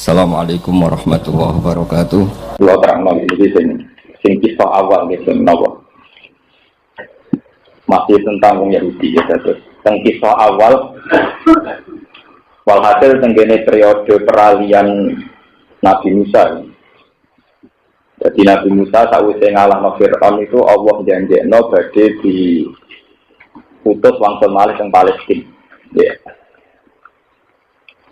Assalamualaikum warahmatullahi wabarakatuh. Kalau terang lagi ini sing kisah awal gitu nopo masih tentang wong Yahudi ya terus tentang kisah awal walhasil tenggene periode peralihan Nabi Musa. Jadi Nabi Musa sakwise ngalahno Fir'aun itu Allah janjekno badhe diutus wangsul malih teng Palestina. Ya.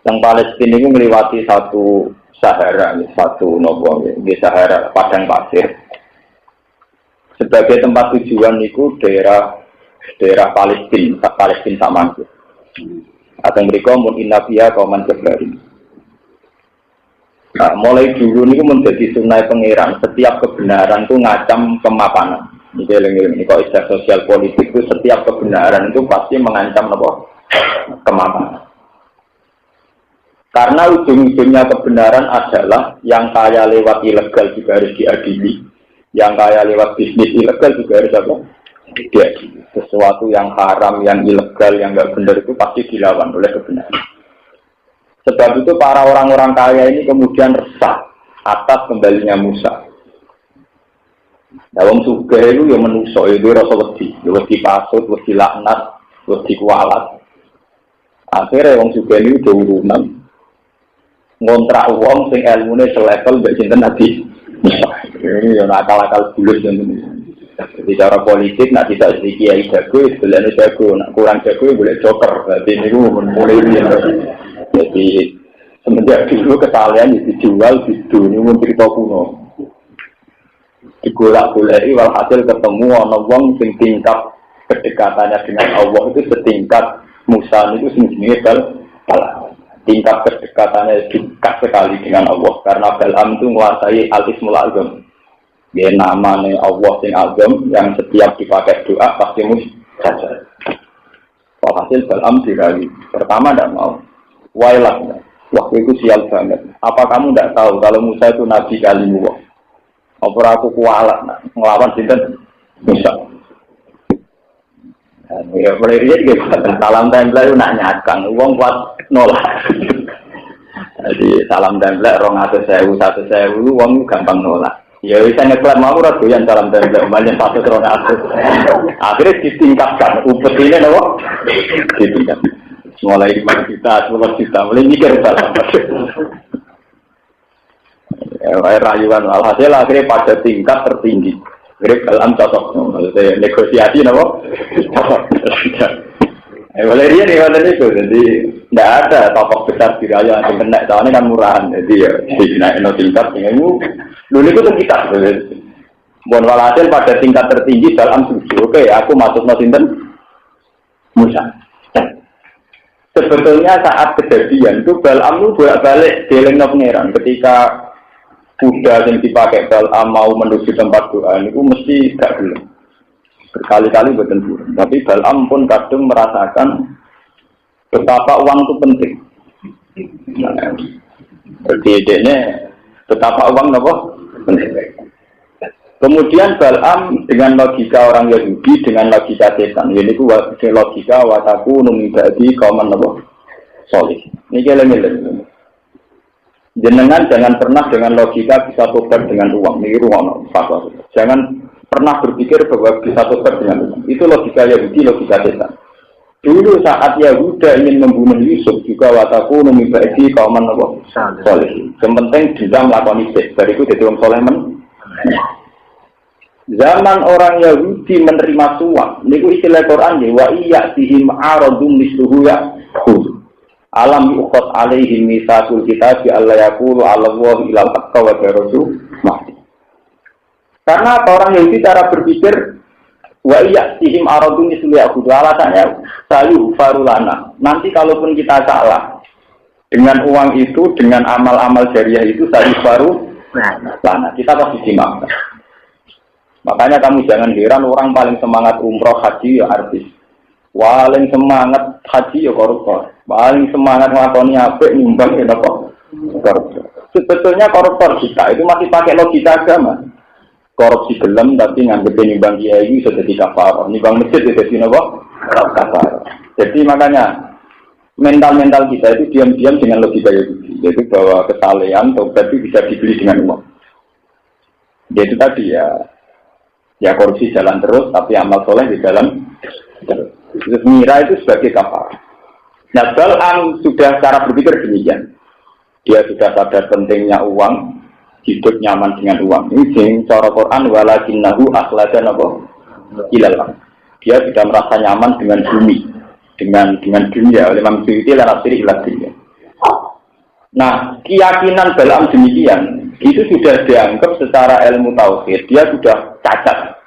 Teng Palestina itu melewati satu Sahara, satu nopo, di Sahara padang pasir. Sebagai tempat tujuan itu daerah Palestina sama. Atau mereka mungkin Nabiya kauman Jabari. Nah, mulai dulu ini menjadi sunnah pangeran. Setiap kebenaran itu ngacam kemapanan. Ini kalau istilah sosial politik itu setiap kebenaran itu pasti mengancam nopo kemapanan. Karena ujung-ujungnya kebenaran adalah yang kaya lewat ilegal juga harus diadili, yang kaya lewat bisnis ilegal juga harus apa? Diadili. Sesuatu yang haram, yang ilegal, yang nggak benar itu pasti dilawan oleh kebenaran. Sebab itu para orang-orang kaya ini kemudian resah atas kembalinya Musa. Dalam sugih itu yang menuso itu rasa wedi pasut, wedi laknat, wedi kualat. Akhirnya wong sugih ini udah urunan. Ngontrak uang sing ilmune selevel mbek sinten Nabi. Ini yo akal-akal bulus jenenge. Jadi cara politik nak tidak sedikit kiai jago, sebelane jago, nak kurang jago boleh joker. Jadi niku mulai jadi semenjak dulu kesalahan dijual di dunia cerita kuno. Digolak-goleki walhasil ketemu ana wong sing tingkat kedekatannya dengan Allah itu setingkat Musa itu sing jenenge Balaam. Tingkat kedekatannya dekat sekali dengan Allah karena Balaam itu menguasai al-ismul azam. Dia namanya Allah sing azam yang setiap dipakai doa pasti mustajab. Hasil Balaam dirayu. Pertama tidak mau. Wailah. Waktu itu sial banget. Apa kamu tidak tahu kalau Musa itu nabi kalimullah? Apa aku kualat ngelawan sinten Musa? Ya boleh dia juga salam tempel itu nak nyakang uang kuat nolak. Jadi salam tempel 200.000 1.000 uang gampang nolak. Ya bisa ngeklaim mau doyan salam tempel umpamanya 100 200. Akhirnya ditingkatkan upet ini loh. Ditingkatkan. Mulai 5 juta, 10 juta, mulai mikir salam. Rayuan alhasil akhirnya pada tingkat tertinggi. Grip Balaam cocok, maksudnya negosiasi nabo cocok. Valeria nih waktu itu, jadi tidak ada tokoh besar di raya yang kena, soalnya kan murahan, jadi ya naik tingkat dengan dulu itu kan kita. Bon walhasil pada tingkat tertinggi Balaam setuju, oke, aku masuk nosinten Musa. Sebetulnya saat kejadian itu Balaam itu bolak-balik dieling pangeran ketika kuda yang dipakai Balaam mau menuju tempat doa itu mesti gak gelem. Berkali-kali bertempur. Tapi Balaam pun kadang merasakan betapa uang itu penting. Berarti betapa uang apa? Penting. Kemudian Balaam dengan logika orang Yahudi dengan logika setan. Ini itu logika wataku numibadi kauman apa? Solih. Ini keleng-keleng. Jenengan jangan pernah dengan logika bisa tobat dengan uang. Ini ruang fatwa. Jangan pernah berpikir bahwa bisa tobat dengan uang. Itu logika Yahudi, logika setan. Dulu saat Yahuda ingin membunuh Yusuf juga wataku numibadi kauman apa? Soleh. Yang penting dendam lakoni seks. Dari itu jadi orang soleh Zaman orang Yahudi menerima suap. Ini istilah Quran ya. Wa iya dihim aradum misluhu ya. Alam yuqat alaihim misaqul kitab bi alla yaqulu Allahu ilal haqqa wa rasul mahdi. Karena orang Yahudi cara berpikir wa ya'tihim aradun misliyahu alasannya sayu farulana. Nanti kalaupun kita salah dengan uang itu dengan amal-amal jariah itu sayu farulana. Kita pasti dimaafkan. Makanya kamu jangan heran orang paling semangat umroh haji ya artis. Paling semangat haji ya koruptor. Paling semangat ngelakoni apik nyumbang ya apa? Koruptor. Sebetulnya koruptor kita itu masih pakai logika agama. Korupsi gelem tapi nganggep nyumbang kiai sudah jadi kafar. Nyumbang masjid itu jadi apa? Kafar. Jadi makanya mental kita itu diam-diam dengan logika yaitu bahwa kesalehan tobat itu bisa dibeli dengan uang. Yaitu tadi ya korupsi jalan terus, tapi amal soleh di dalam terus. Terus Mira itu sebagai kafar. Nah, Bal'am sudah cara berpikir demikian. Dia sudah sadar pentingnya uang, hidup nyaman dengan uang. Ini sing cara Quran walakinnahu akhladan apa? Ilalah. Dia sudah merasa nyaman dengan bumi, dengan dunia. Oleh Imam Suyuti lan asiri ilah dunia. Nah, keyakinan Bal'am demikian itu sudah dianggap secara ilmu tauhid. Dia sudah cacat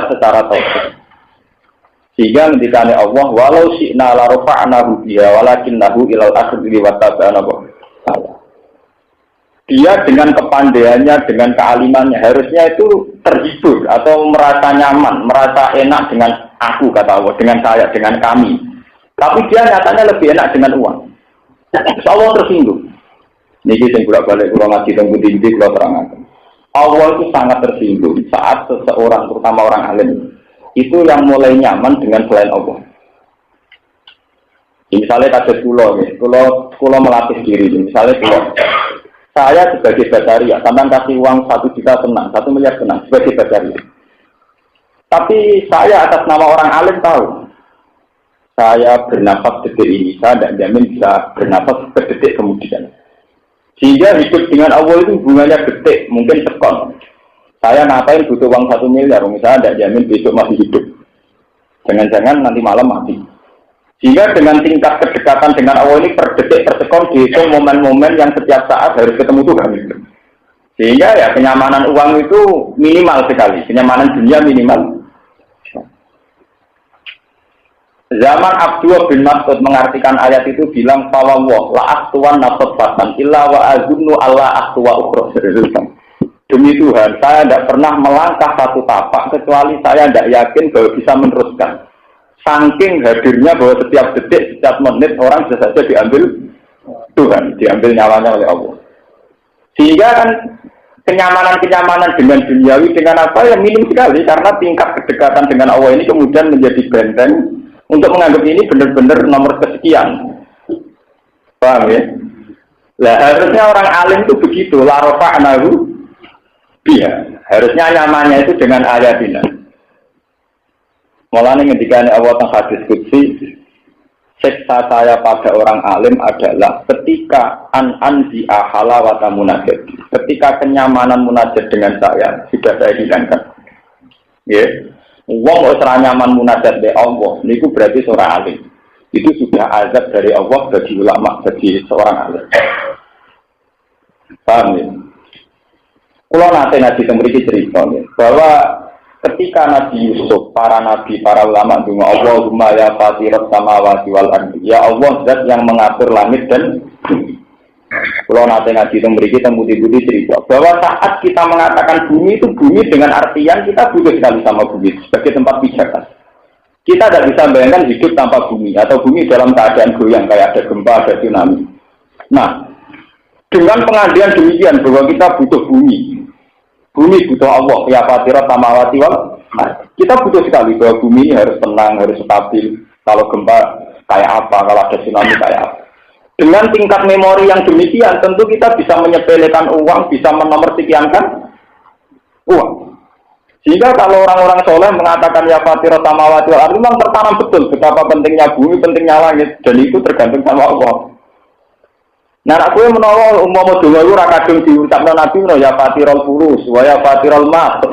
secara tauhid. Sehingga ngendikane Allah walau syi'na la rafa'nahu biha walakinnahu ilal akhiri wa tabana. Dia dengan kepandaiannya, dengan kealimannya harusnya itu terhibur atau merasa nyaman, merasa enak dengan aku kata Allah, dengan saya, dengan kami. Tapi dia nyatanya lebih enak dengan uang. Allah tersinggung. Niki sing bolak-balik kula ngaji teng pundi kula terangaken. Allah itu sangat tersinggung saat seseorang, terutama orang alim, itu yang mulai nyaman dengan selain Allah. Misalnya kasus kulo melatih diri. Misalnya saya sebagai basaria, sampai kasih uang 1 juta senang, 1 miliar senang sebagai basaria. Tapi saya atas nama orang alim tahu, saya bernafas detik ini, saya tidak jamin bisa bernafas sedetik kemudian. Sehingga hidup dengan Allah itu hubungannya detik, mungkin sekon. Saya ngapain butuh uang 1 miliar, misalnya tidak jamin besok masih hidup. Jangan-jangan nanti malam mati. Sehingga dengan tingkat kedekatan dengan Allah ini per detik, per sekon, dihitung momen-momen yang setiap saat harus ketemu Tuhan. Sehingga ya kenyamanan uang itu minimal sekali, kenyamanan dunia minimal. Zaman Abdullah bin Mas'ud mengartikan ayat itu bilang, "Fawwah la aqtuwan nafatan illa wa azunnu alla aqtuwa ukhra." Demi Tuhan, saya tidak pernah melangkah satu tapak kecuali saya tidak yakin bahwa bisa meneruskan. Saking hadirnya bahwa setiap detik, setiap menit orang bisa saja diambil Tuhan, diambil nyawanya oleh Allah. Sehingga kan kenyamanan-kenyamanan dengan duniawi dengan apa yang minim sekali karena tingkat kedekatan dengan Allah ini kemudian menjadi benteng untuk menganggap ini benar-benar nomor kesekian. Paham ya? Lah harusnya orang alim itu begitu, la rafa'nahu. Iya, harusnya nyamannya itu dengan ayatina. Mulanya ketika Allah tentang hadis qudsi, siksa saya pada orang alim adalah ketika anzi'a halawata munajat. Ketika kenyamanan munajat dengan saya sudah saya hilangkan. Ya, wong ora nyaman munajat be Allah, niku berarti seorang alim. Itu sudah azab dari Allah bagi ulama, bagi seorang alim. Paham ya? Kalau nanti memiliki cerita bahwa ketika Nabi Yusuf, para nabi, para ulama dungo Allahumma ya fatirat samawati wal ardi, ya Allah zat yang mengatur langit dan bumi. Kalau nanti memiliki putih-putih cerita bahwa saat kita mengatakan bumi itu bumi dengan artian kita butuh sekali sama bumi sebagai tempat pijakan. Kita tidak bisa bayangkan hidup tanpa bumi atau bumi dalam keadaan goyang kayak ada gempa, ada tsunami. Nah, dengan pengandian demikian bahwa kita butuh bumi butuh Allah, ya fatirat samawati wal ardi. Kita butuh sekali bahwa bumi ini harus tenang, harus stabil. Kalau gempa kayak apa, kalau ada tsunami kayak apa. Dengan tingkat memori yang demikian, tentu kita bisa menyepelekan uang, bisa menomorsekiankan uang. Sehingga kalau orang-orang soleh mengatakan ya fatirat samawati wal ardi, memang tertanam betul betapa pentingnya bumi, pentingnya langit, dan itu tergantung sama Allah. Nah, aku yang menolong umpama donga iku ora kadung diucapno Nabi no ya fatirul furus wa ya fatirul mas.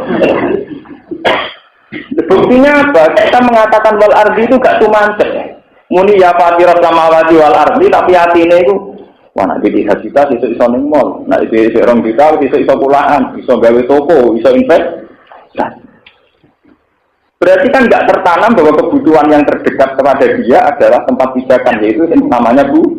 Buktinya apa? Kita mengatakan wal ardi itu gak tumanten. Muni ya fatirul samawati wal ardi tapi atine iku wah nek iki hajita iso ning mall, nek iki rong juta iso pulaan, iso gawe toko, iso invest. Berarti kan gak tertanam bahwa kebutuhan yang terdekat kepada dia adalah tempat pijakan, yaitu namanya bumi.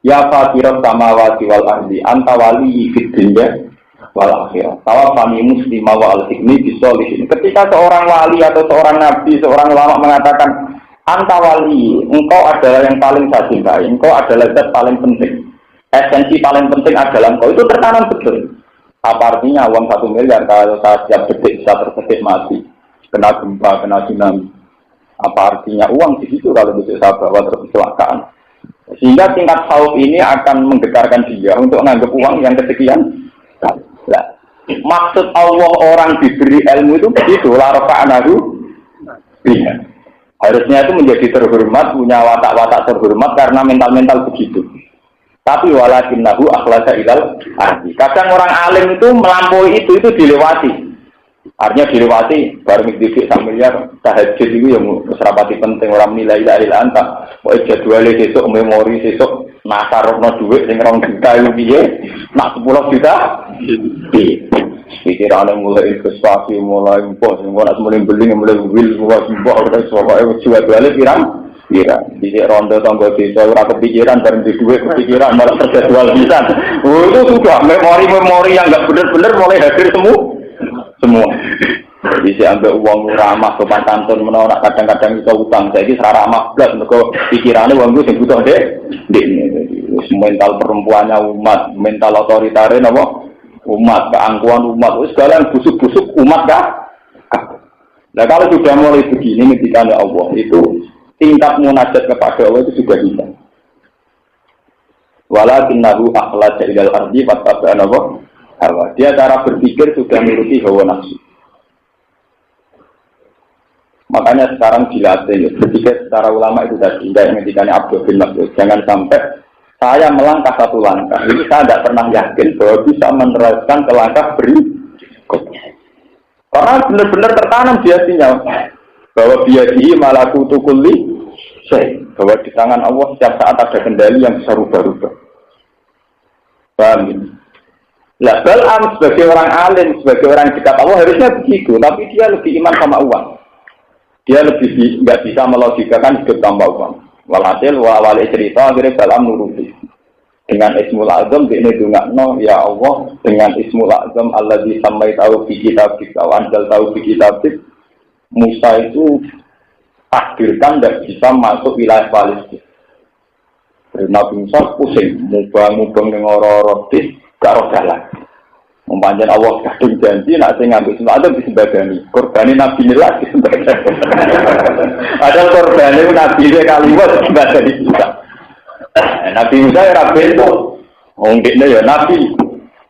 Ya fatirat samawati wal ardi anta wali fid dunya wal akhirah. Tawaffani muslima wa alhiqni bisolihin. Ketika seorang wali atau seorang nabi, seorang ulama mengatakan anta wali, engkau adalah yang paling saya cintai, engkau adalah zat paling penting. Esensi paling penting adalah engkau, itu tertanam betul. Apa artinya uang 1 miliar kalau saya setiap detik bisa tersedit mati, kena gempa, kena tsunami. Apa artinya uang di situ kalau besok saya bawa terus kecelakaan? Sehingga tingkat khauf ini akan menggetarkan dia untuk menganggap uang yang kesekian. Nah, maksud Allah orang diberi ilmu itu begitu, la rafa'nahu biha. Harusnya itu menjadi terhormat, punya watak-watak terhormat karena mental-mental begitu. Tapi walakinnahu akhlasa ilal ardi. Kadang orang alim itu melampaui itu dilewati. Artinya dilewati bareng dikit sak miliar tahajud itu yang serapati penting orang nilai ilahi anta. Pokoke jadwale sesuk memori sesuk nasarno dhuwit sing 2 juta yo piye? Nak 10 juta? Piye? Pikirane mulai investasi mulai impor sing ora mulai beli mulai wil mulai impor ora pokoke jadwale pirang? Kira, di ronde tangga desa ora kepikiran bareng di dhuwit kepikiran malah terjadwal pisan. Oh itu sudah memori-memori yang enggak benar-benar mulai hadir semua. Jadi saya ambil uang ramah sopan santun menolak kadang-kadang kita utang. Saya ini ramah plus untuk pikirannya uang itu yang butuh deh. Mental perempuannya umat, mental otoritarin apa? Umat, keangkuhan umat, segala yang busuk-busuk umat kah? Nah kalau sudah mulai begini ketika Allah itu tingkat munajat kepada Allah itu sudah bisa. Walakinnahu akhlaja ilal ardi fattaba'an apa? Hawa. Dia cara berpikir sudah menuruti hawa nafsu. Makanya sekarang dilatih berpikir secara ulama itu tadi yang ngendikane Abdul bin Mas'ud. Jangan sampai saya melangkah satu langkah. Ini saya tidak pernah yakin bahwa bisa meneruskan ke langkah berikutnya. Karena benar-benar tertanam di hatinya bahwa biadihi malakutu kulli syai. Bahwa di tangan Allah setiap saat ada kendali yang bisa rubah-rubah. Paham ini? Lah Bal'am sebagai orang alim, sebagai orang dekat Allah harusnya begitu, tapi dia lebih iman sama uang. Dia lebih nggak bisa melogikakan hidup tanpa uang. Walhasil wali cerita akhirnya Bal'am nuruti. Dengan Ismul Azam dia dungakno ya Allah dengan Ismul Azam alladzi samaitahu fi kitabik wa anzal tahu fi kitabik. Musa itu takdirkan tidak bisa masuk wilayah Palestina. Nabi Musa pusing, mubang-mubang dengan orang-orang karo dalan. Mempanjang Allah kadung janji nak sing ngambil semua ada disembadani. Korbane Nabi nilah disembadani. Ada korbane Nabi dia kaliwat disembadani juga. Nabi Musa ya bento. Wong dekne ya Nabi.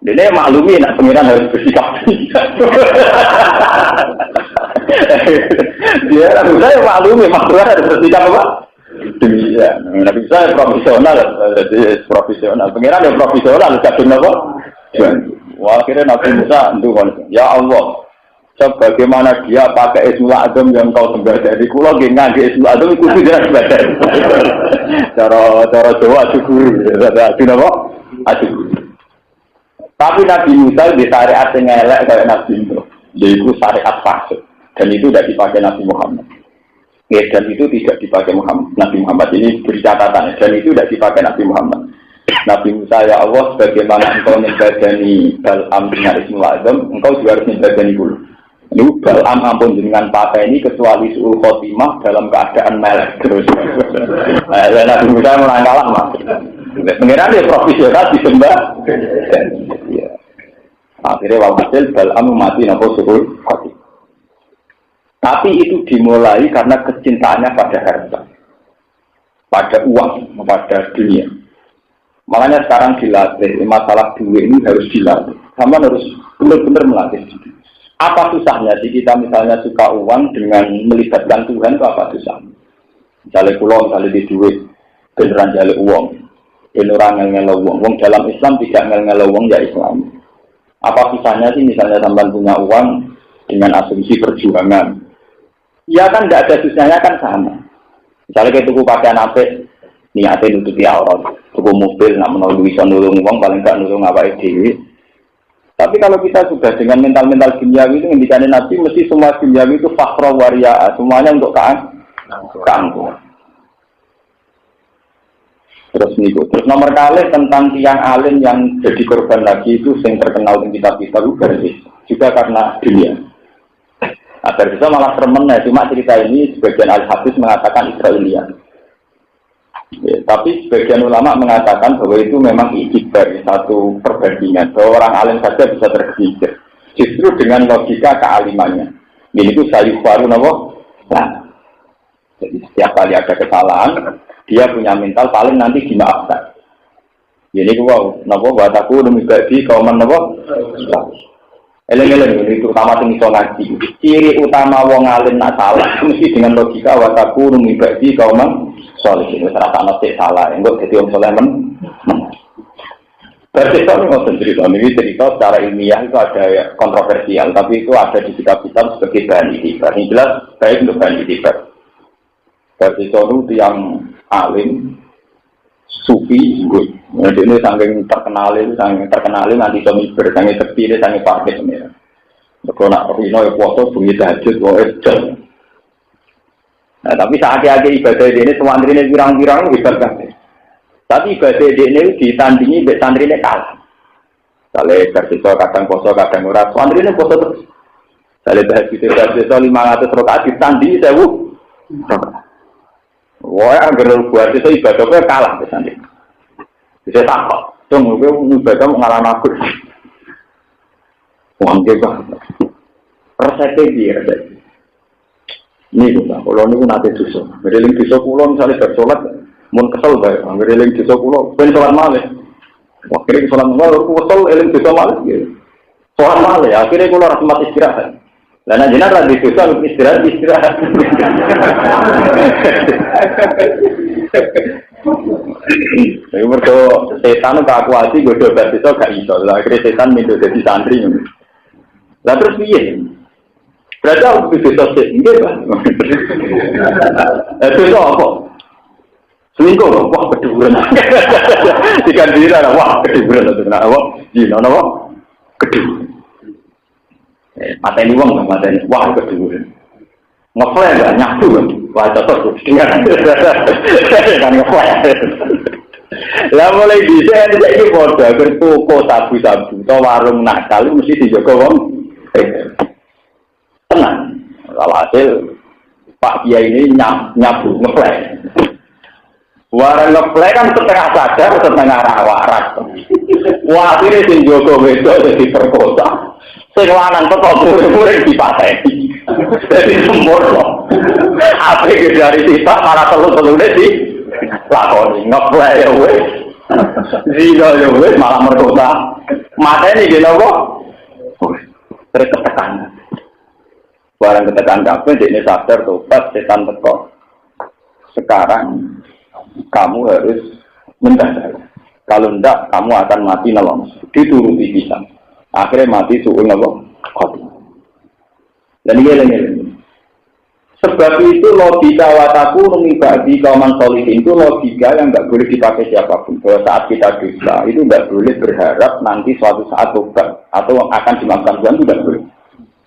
Dene maklumi nak pengiran harus bersikap. Dia Musa ya maklumi makhluk harus bersikap apa? Demikian. Nabi saya profesional, jadi profesional. Pengiran yang profesional, kadang apa? Wah, akhirnya Nabi Musa ndungon, ya Allah, sebagaimana dia pakai Ismul Azam yang kau sembah dari kulo, ngangge Ismul Azam itu tidak sembah. Cara Jawa syukur, ada apa? Asyukur. Tapi Nabi Musa di syariat yang elek kayak Nabi itu, yaitu syariat fasik, dan itu tidak dipakai Nabi Muhammad. Ya, dan itu tidak dipakai Nabi Muhammad ini beri catatan dan itu tidak dipakai Nabi Muhammad. Nabi Musa ya Allah sebagaimana engkau membadani Bal'am dengan Ismul Azam engkau juga harus membadani dulu. Ini Bal'am ampun dengan pakai ini kecuali su'ul khotimah dalam keadaan melek terus. Nabi Musa melangkalah mas. Mengira dia profesional disembah. Ya. Akhirnya walhasil Bal'am mati napa su'ul khotimah. Tapi itu dimulai karena kecintaannya pada harta, pada uang, pada dunia. Makanya sekarang dilatih, masalah duit ini harus dilatih. Sama harus benar-benar melatih. Apa susahnya sih kita misalnya suka uang dengan melibatkan Tuhan itu apa susahnya? Misalnya pulau, misalnya di duit, beneran jale uang, beneran ngel-ngel uang. Uang dalam Islam tidak ngel-ngel uang ya Islam. Apa susahnya sih misalnya sampai punya uang dengan asumsi perjuangan? Ya kan tidak ada susahnya kan sama. Misalnya kayak tuku pakaian apik, niatnya nutupi aurat. Tuku mobil, nak menolong bisa nulung uang, paling tidak nulung apa ide. Tapi kalau kita sudah dengan mental-mental duniawi itu, ngendikane Nabi, mesti semua duniawi itu fakhra waria, semuanya untuk keangkuhan. Terus nomor kali tentang tiang alim yang jadi korban lagi itu yang terkenal di kitab-kitab itu juga karena dunia. Agar bisa malah termenai, cuma cerita ini sebagian al-hadis mengatakan Israelian. Ya, tapi sebagian ulama mengatakan bahwa itu memang ikhtibar, satu perbandingan, bahwa orang alim saja bisa terpikir. Justru dengan logika kealimannya. Ini itu sayuh baru, nah, Jadi setiap kali ada kesalahan, dia punya mental paling nanti dimaafkan. Jadi wow, napa bataku demi gaji kauman napa? Eleng-eleng itu utama sing iso ngaji. Ciri utama wong alim nak salah mesti dengan logika bataku demi gaji kauman soleh. Wis ora ana sik salah, engko dadi wong saleh men. Berarti kalau mau cerita, ini cerita secara ilmiah itu ada kontroversial, tapi itu ada di kitab-kitab sebagai bahan itibar. Ini jelas baik untuk bahan itibar. Berarti itu yang alim, sufi, good. Jadi ini saking terkenal nanti somiber, saking terpilih, saking pakai sebenarnya. Kalau nak Rino ya puasa, bunyi tahajud, jam. Nah, tapi saat-saat ibadah ini, semua antrinya pirang-pirang, bisa kan? Tapi ibadah ini ditandingi, santrinya kalah. Kalau bersisa kadang poso, kadang ora, santrinya poso terus. Kalau bersisa 500 rakaat ditandingi 1000. Wah, agar buat itu ibadahnya kalah santrinya. Bisa takut, dong, ibadah mengalami aku. Wang juga, resepnya dia. Ini juga, kalau ini nanti susah. Beriling susah pulau misalnya bersolat. Mun kesel bae, anggere eling desa kula, ben salat malih. Wah, kira salat malih aku kesel eling desa malih gitu. Salat malih, akhirnya kula ora sempat istirahat. Lah nek jenengan ra desa istirahat. Saya mergo setan kakuati godho desa gak iso. Lah akhirnya setan minta dadi santri. Lah terus piye? Berarti aku bisa sih, nggih, Pak. Itu apa? Selingkuh loh, wah keduren. Ikan dira, wah keduren. Apa? Dino, apa? Keduren. Mateni wong, mateni. Wah keduren. Ngeflare nggak nyatu kan? Wah cocok. Kan ngeflare. Lah mulai bisa tidak ini bodoh. Bertuko sabu-sabu. Atau warung nakal mesti dijaga wong. Tenang. Kalau hasil Pak Kiai ini nyabu ngeflare. Warang ngeplay kan setengah sadar, setengah waras. Wah, ini sing Joko Wedo jadi perkosa. Sing lanang teko murid dipateni. Jadi sempurna. Apa iki dari sifat para telu-telune di lakoni ngeplay ya wis. Zino ya wis malah merkosa. Mateni iki napa? Terus ketekan. Warang ketekan kabeh dekne sadar tobat setan teko. Sekarang kamu harus mendadak. Kalau tidak, kamu akan mati nolong. Dituruti bisa. Akhirnya mati suul nolong. Dan ini. Sebab itu logika wataku mengibadi kauman solihin itu logika yang nggak boleh dipakai siapapun. Bahwa saat kita dosa itu nggak boleh berharap nanti suatu saat tobat atau akan dimaafkan Tuhan, itu nggak boleh.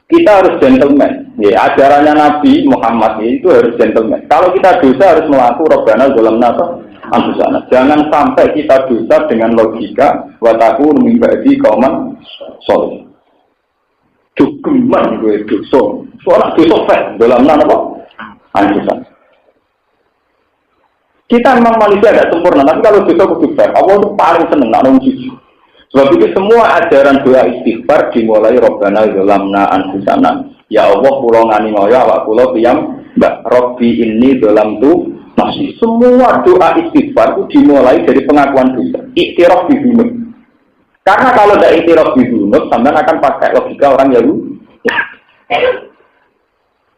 Kita harus gentleman. Ya, ajarannya Nabi Muhammad itu harus gentleman. Kalau kita dosa harus melaku Rabbana zalamna anfusana. Jangan sampai kita dosa dengan logika wataku mimbaji kauman soleh. Dugeman gue dosa. Soalnya dosa fair. Zalamna apa? Anfusana. Kita memang manusia tidak sempurna, tapi kalau dosa kudu fair. Allah itu paling seneng nak nong jujur. Sebab itu semua ajaran doa istighfar dimulai Rabbana zalamna anfusana. Ya Allah kula ngani ngoyo awak kula piyam mbak Rabbi inni zalamtu nafsi. Semua doa istighfar itu dimulai dari pengakuan dosa. Iktiraf bidunub. Karena kalau tidak iktiraf bidunub, sampean akan pakai logika orang Yahudi.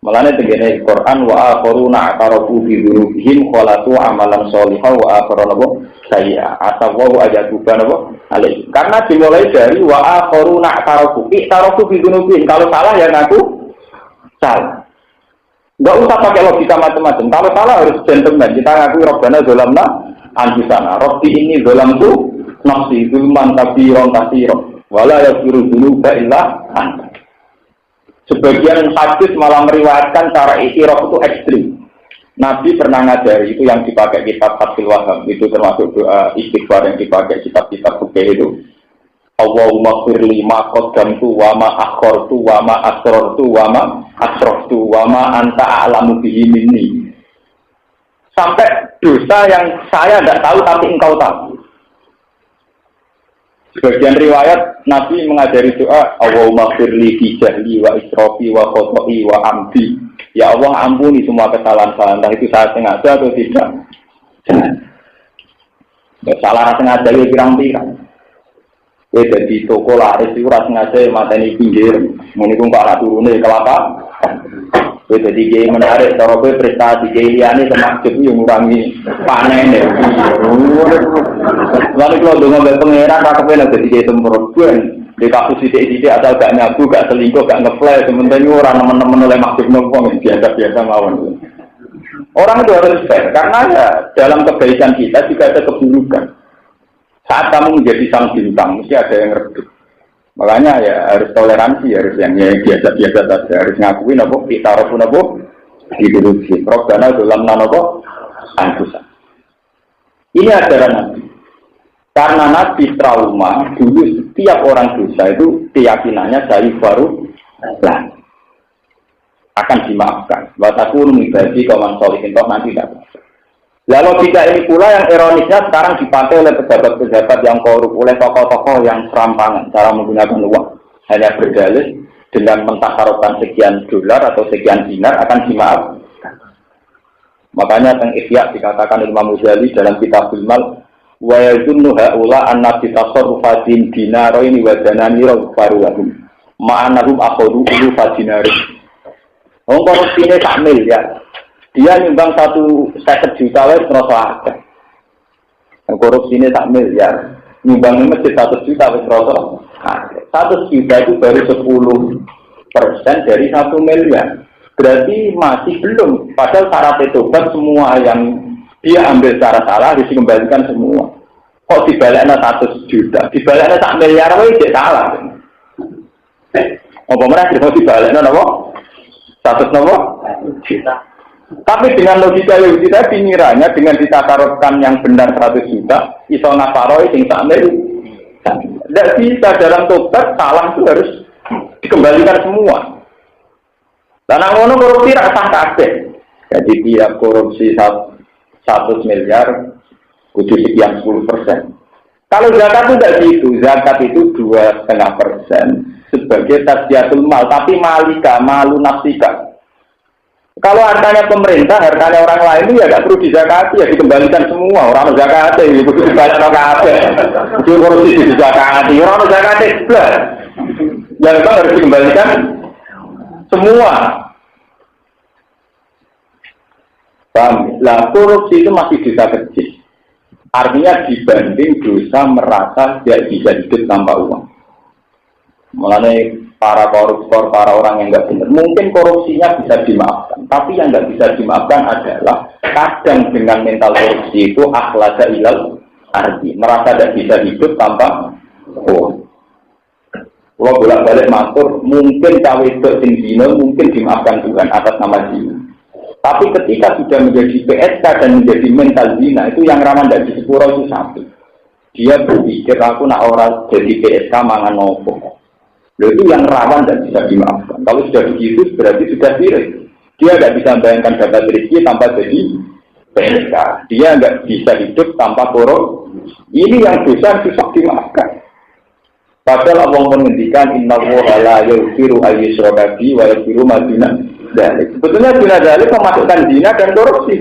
Malahnya tegene Quran wa akharuna aqarabu fi dzunubihim khalatu amalan sholihan wa akharuna sayya atawu ajatuba napa alai. Karena dimulai dari wa akharuna aqarabu fi dzunubihim. Kalau salah ya ngaku salah. Enggak usah pakai logika macam-macam. Kalau salah harus gentleman. Kita ngaku Rabbana zalamna anfusana. Rabbi inni zalamtu nafsi zulman katsiran katsiran wala yaghfiru dzunuba illa anta. Sebagian hadis malah meriwayatkan cara iktiraf itu ekstrim. Nabi pernah ngajari itu yang dipakai kitab Fathul Wahhab, itu termasuk doa istighfar yang dipakai kitab-kitab fikih itu. Allahumma firli ma qaddamtu wa ma akhartu wa ma asrartu wa ma asraftu wa ma anta a'lamu bihi minni. Sampai dosa yang saya tidak tahu tapi engkau tahu. Sebagian riwayat Nabi mengajari doa Allahumma firli fi jahli wa israfi wa khoto'i wa amdi Ya Allah ampuni semua kesalahan saya, entah itu saya sengaja atau tidak. Salah sengaja ya pirang-pirang. Kowe dadi toko laris iku ora sengaja mateni pinggir. Meniku kok ora turune kelapa. Kowe dadi kiai menarik cara kowe prestasi kiai liyane termasuk yo ngurangi panene. Lalu kalau donga mbek pangeran ra kepen dadi kiai temprot ben. Di kasus sithik-sithik asal gak nyabu, gak selingkuh, gak ngeflash, sementing ora nemen-nemen oleh maksud wong biasa-biasa mawon. Orang itu harus fair karena ya dalam kebaikan kita juga ada keburukan. Saat kamu menjadi sang bintang, mesti ada yang redup. Makanya ya harus toleransi, harus yang biasa-biasa saja, harus ngakuin apa, kita pun apa, diduduki. Robbana dalam nanopo, antusan. Ini ajaran Nabi. Karena Nabi trauma, dulu setiap orang dosa itu keyakinannya dari baru akan dimaafkan. Wataku mengibadi kawan solihin, toh nanti tidak. Lalu jika ini pula yang ironisnya sekarang dipakai oleh pejabat-pejabat yang korup, oleh tokoh-tokoh yang serampangan cara menggunakan uang. Hanya berdalih dengan mentakarkan sekian dolar atau sekian dinar akan dimaafkan. Makanya teng Ihya dikatakan Imam Ghazali dalam Kitabul Mal, wa yazunnu haula anna bi tasarrufatin dinaraini wa dananira farulahum ma'anahum akhadhu ulu fadinari. Wong korupsine sak miliar. Dia nyumbang 150 juta wis terasa akeh. Korupsine sak miliar, nyumbang masjid 100 juta wis terasa akeh. 100 juta itu baru 10% dari 1 miliar. Berarti masih belum. Padahal syarat tobat semua yang dia ambil secara salah harus dikembalikan semua. Kok dibalekna 100 juta? Dibalekna 1 miliar wae tidak salah. Apa mereka mau dibalekna napa? 100 napa? Juta. Tapi dengan logika yang kita pingiranya dengan ditakarkan yang benar 100 juta, iso nafaroi sing sak miliar. Tidak bisa dalam tobat salah itu harus dikembalikan semua. Dan ngono korupsi ra sah kabeh. Jadi tiap korupsi 100 miliar kudu sekian 10%. Kalau zakat itu tidak gitu, zakat itu 2,5% sebagai tasdiatul mal, tapi malika, malu nafsika. Kalau hartanya pemerintah, hartanya orang lain itu ya tidak perlu dizakati, ya dikembalikan semua. Orang zakat itu kudu dibayar kabeh. Kudu korupsi dizakati, orang zakat itu yang harus dikembalikan semua. Paham? Lah korupsi itu masih dosa kecil. Artinya dibanding dosa merasa tidak bisa hidup tanpa uang. Mulanya para koruptor, para orang yang nggak benar, mungkin korupsinya bisa dimaafkan. Tapi yang nggak bisa dimaafkan adalah kadang dengan mental korupsi itu akhlaka ilal arti, merasa tidak bisa hidup tanpa uang. Kalau bolak-balik matur, mungkin cawe itu sendino mungkin dimaafkan Tuhan atas nama dia. Tapi ketika sudah menjadi PSK dan menjadi mental zina, itu yang rawan dari sepuro itu satu. Dia berpikir aku nak orang jadi PSK mangan nopo. Itu yang rawan dan bisa dimaafkan. Kalau sudah begitu berarti sudah sirik. Dia tidak bisa membayangkan dapat rezeki tanpa jadi PSK. Dia tidak bisa hidup tanpa korup. Ini yang dosa susah dimaafkan. Padahal Allah menghentikan innallaha la yaghfiru ayyushraka bihi wa yaghfiru ma duna dzalik. Sebetulnya duna dzalik memasukkan zina dan korupsi.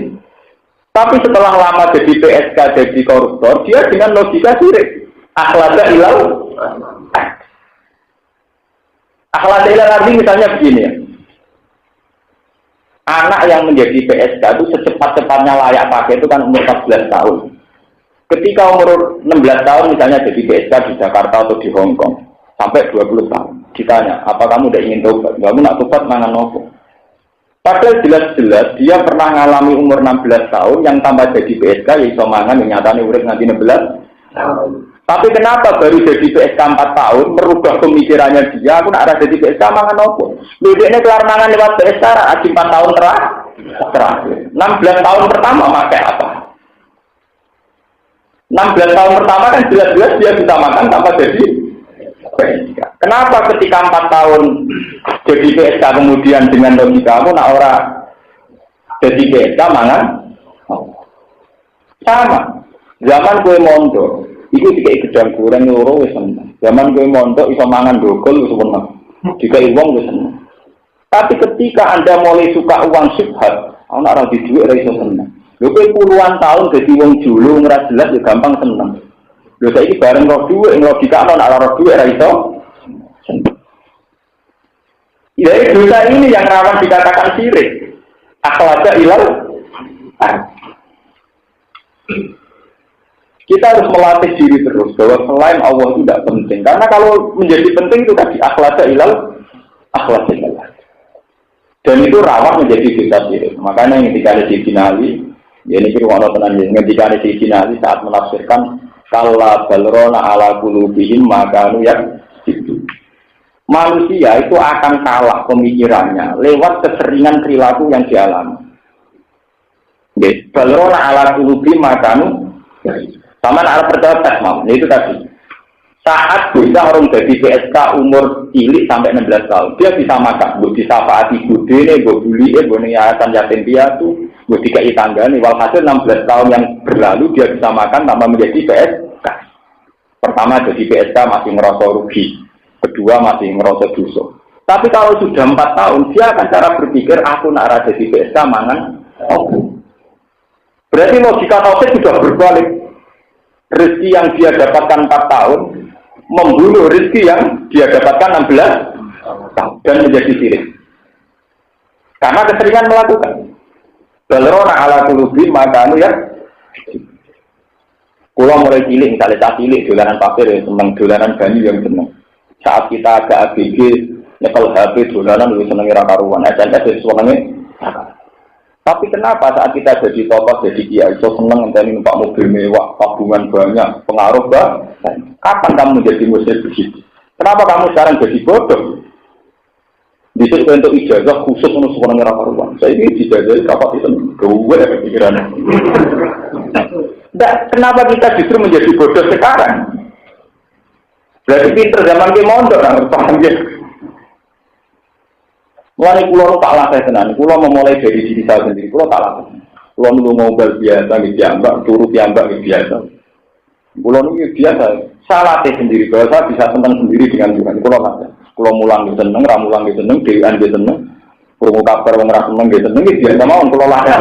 Tapi setelah lama jadi PSK, jadi koruptor, dia dengan logika sirik. Akhlaka ilal. Akhlaka ilal arti misalnya begini ya. Anak yang menjadi PSK itu secepat-cepatnya layak pakai itu kan umur 14 tahun. Ketika umur 16 tahun misalnya jadi PSK di Jakarta atau di Hong Kong sampai 20 tahun. Ditanya, apa kamu udah ingin tobat? Kamu nak tobat mangan nopo? Padahal jelas-jelas dia pernah ngalami umur 16 tahun yang tambah jadi PSK ya iso mangan yang nyatanya urip nganti 16 tahun. Tapi kenapa baru jadi PSK 4 tahun merubah pemikirannya dia? Aku nak ada jadi PSK mangan nopo? Bedanya kelar mangan lewat PSK ada 4 tahun terakhir. 16 tahun pertama pakai apa? 16 tahun pertama kan jelas-jelas dia bisa makan tanpa jadi PSK. Kenapa ketika 4 tahun jadi PSK kemudian dengan logika kamu nak ora jadi PSK mangan? Sama. Zaman kue mondok, itu dikai gedang goreng loro wis seneng. Zaman kue mondok iso mangan dogol wis seneng. Dikai wong wis seneng. Tapi ketika Anda mulai suka uang syubhat, ana ora di dhuwit ora iso seneng. Lho kowe puluhan tahun dadi wong julu ora jelas ya gampang seneng. Lho saiki bareng roh dhuwit logika ana roh dhuwit ora iso seneng. Ya dosa ini yang rawan dikatakan syirik. Akhlaka ilal. Kita harus melatih diri terus bahwa selain Allah itu tidak penting. Karena kalau menjadi penting itu tadi akhlaka ilal. Dan itu rawan menjadi dosa syirik. Makanya ketika ada di finali, ya ini kira-kira tenan ketika ada di finali saat menafsirkan kalla balrona ala qulubihim makanu yang itu. Manusia itu akan kalah pemikirannya lewat keseringan perilaku yang dialami. Nggih, balrona ala qulubihim makanu sama nak percaya tes mau. Itu tadi. Saat bisa orang jadi PSK umur cilik sampai 16 tahun, dia bisa makan, buat disapaati budene, buat buli, buat yayasan yatim piatu, buat dikai tanggane. Walhasil 16 tahun yang berlalu dia bisa makan tanpa menjadi PSK. Pertama jadi PSK masih merasa rugi, kedua masih merasa dosa. Tapi kalau sudah 4 tahun, dia akan cara berpikir aku nak ada jadi PSK mangan. Berarti logika tauhid sudah berbalik. Rezeki yang dia dapatkan 4 tahun membunuh rezeki yang dia dapatkan 16 tahun dan menjadi syirik. Karena keseringan melakukan. Balrona ala qulubi makanu ya. Kula mulai cilik misalnya tak cilik dolanan pasir ya seneng, dolanan banyu yang seneng. Saat kita agak ABG nyekel HP dolanan lu seneng ora karuan, SMS wis senenge. Tapi kenapa saat kita jadi tokoh, jadi kiai, so seneng ngenteni numpak mobil mewah, tabungan banyak, pengaruh banyak. Kapan kamu menjadi musyrik begitu? Kenapa kamu sekarang jadi bodoh? Bisa untuk ijazah khusus untuk seorang yang karuan. Saya ini dijajahi kapan itu? Gue ada pikiran. Nah, kenapa kita justru menjadi bodoh sekarang? Berarti pinter zaman ke mondok, paham ya? Mulai pulau tak lakukan tenan, pulau memulai dari diri saya sendiri, pulau tak lakukan. Pulau dulu ngobrol biasa, diambak, turut diambak biasa. Pulau ini biasa, saya latih sendiri, bahwa saya bisa senang sendiri dengan Tuhan. Pulau latih, pulau mulang di seneng, ramulang di seneng, dewan di seneng, pulau kabar mengerah seneng di seneng, ini biasa mau pulau latih.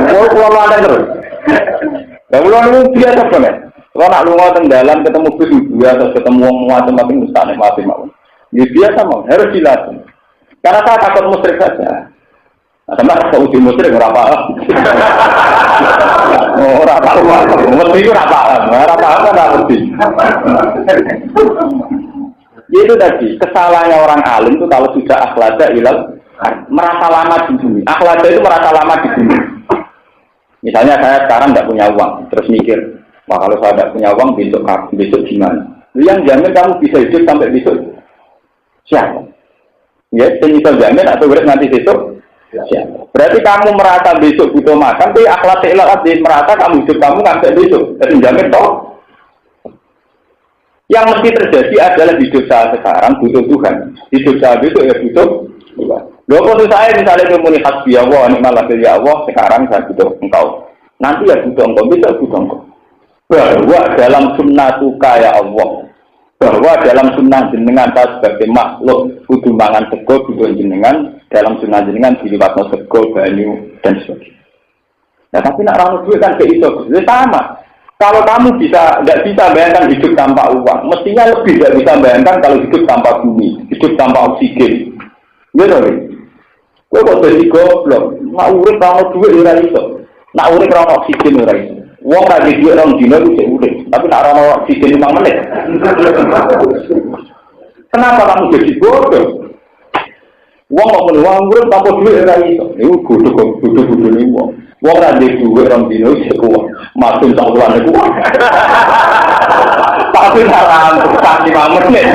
Pulau latih terus. Nah pulau ini biasa banget. Kalau nak lunga tenggalan ketemu bis biasa, ketemu orang macam-macam mustahil mati mau. Ini biasa mau, harus dilatih. Karena saya takut musyrik saja. Nah, sama saya uji musyrik, orang paham. Orang paham. Mesti itu orang paham. Orang paham kan tidak mesti. Itu tadi, kesalahannya orang alim itu kalau sudah akhlada ilal, merasa lama di bumi. Akhlada itu merasa lama di bumi. Misalnya saya sekarang tidak punya uang, terus mikir, wah kalau saya tidak punya uang, besok gimana? Yang jamin kamu bisa hidup sampai besok. Siapa? Ya, tinggal jamin atau berat nanti besok. Ya. Berarti kamu merasa besok butuh makan, tapi akhlak ilal merasa kamu hidup kamu sampai besok. Jadi jamin toh. Yang mesti terjadi adalah hidup saya sekarang butuh Tuhan. Hidup saya besok ya butuh Tuhan. Loh kalau saya misalnya kemuni hasbi Allah, nikmat lafil ya Allah, sekarang saya butuh engkau. Nanti ya butuh engkau, besok butuh engkau. Bahwa dalam sunnatuka ya Allah. Bahwa dalam sunnah jenengan sebagai makhluk kudu mangan sego kudu jenengan dalam sunnah jenengan diliwatno sego banyu dan sebagainya. Nah tapi nak orang duit kan kayak itu sama. Kalau kamu nggak bisa bayangkan hidup tanpa uang, mestinya lebih nggak bisa bayangkan kalau hidup tanpa bumi, hidup tanpa oksigen. Gitu nih. Gue kok jadi goblok. Nak urip kalau duit ora iso. Nak urip kalau oksigen ora iso. Wong lagi duit orang dino itu udah, tapi tak orang oksigen 5 menit. Kenapa kamu jadi bodoh? Wong mau menuang urut tanpa duit lagi itu. Ini bodoh nih wong. Wong lagi duit orang dino itu kuat, makin tahun itu kuat. Tapi haram, tak 5 menit.